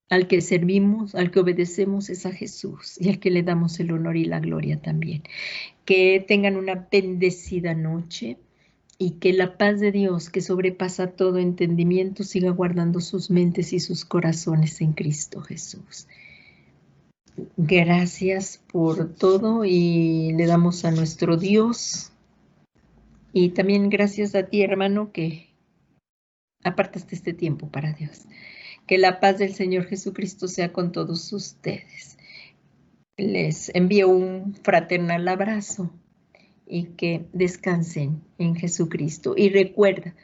Al que servimos, al que obedecemos es a Jesús y al que le damos el honor y la gloria también. Que tengan una bendecida noche. Y que la paz de Dios, que sobrepasa todo entendimiento, siga guardando sus mentes y sus corazones en Cristo Jesús. Gracias por todo y le damos a nuestro Dios. Y también gracias a ti, hermano, que apartaste este tiempo para Dios. Que la paz del Señor Jesucristo sea con todos ustedes. Les envío un fraternal abrazo. Y que descansen en Jesucristo. Y recuerda,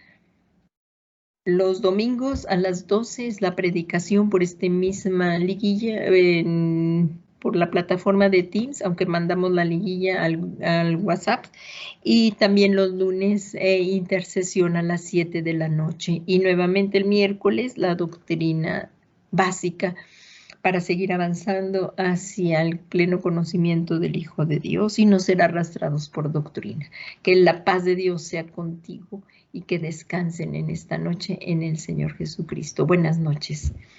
los domingos a las 12 es la predicación por esta misma liguilla, por la plataforma de Teams, aunque mandamos la liguilla al WhatsApp. Y también los lunes intercesión a las 7 de la noche. Y nuevamente el miércoles la doctrina básica, para seguir avanzando hacia el pleno conocimiento del Hijo de Dios y no ser arrastrados por doctrina. Que la paz de Dios sea contigo y que descansen en esta noche en el Señor Jesucristo. Buenas noches.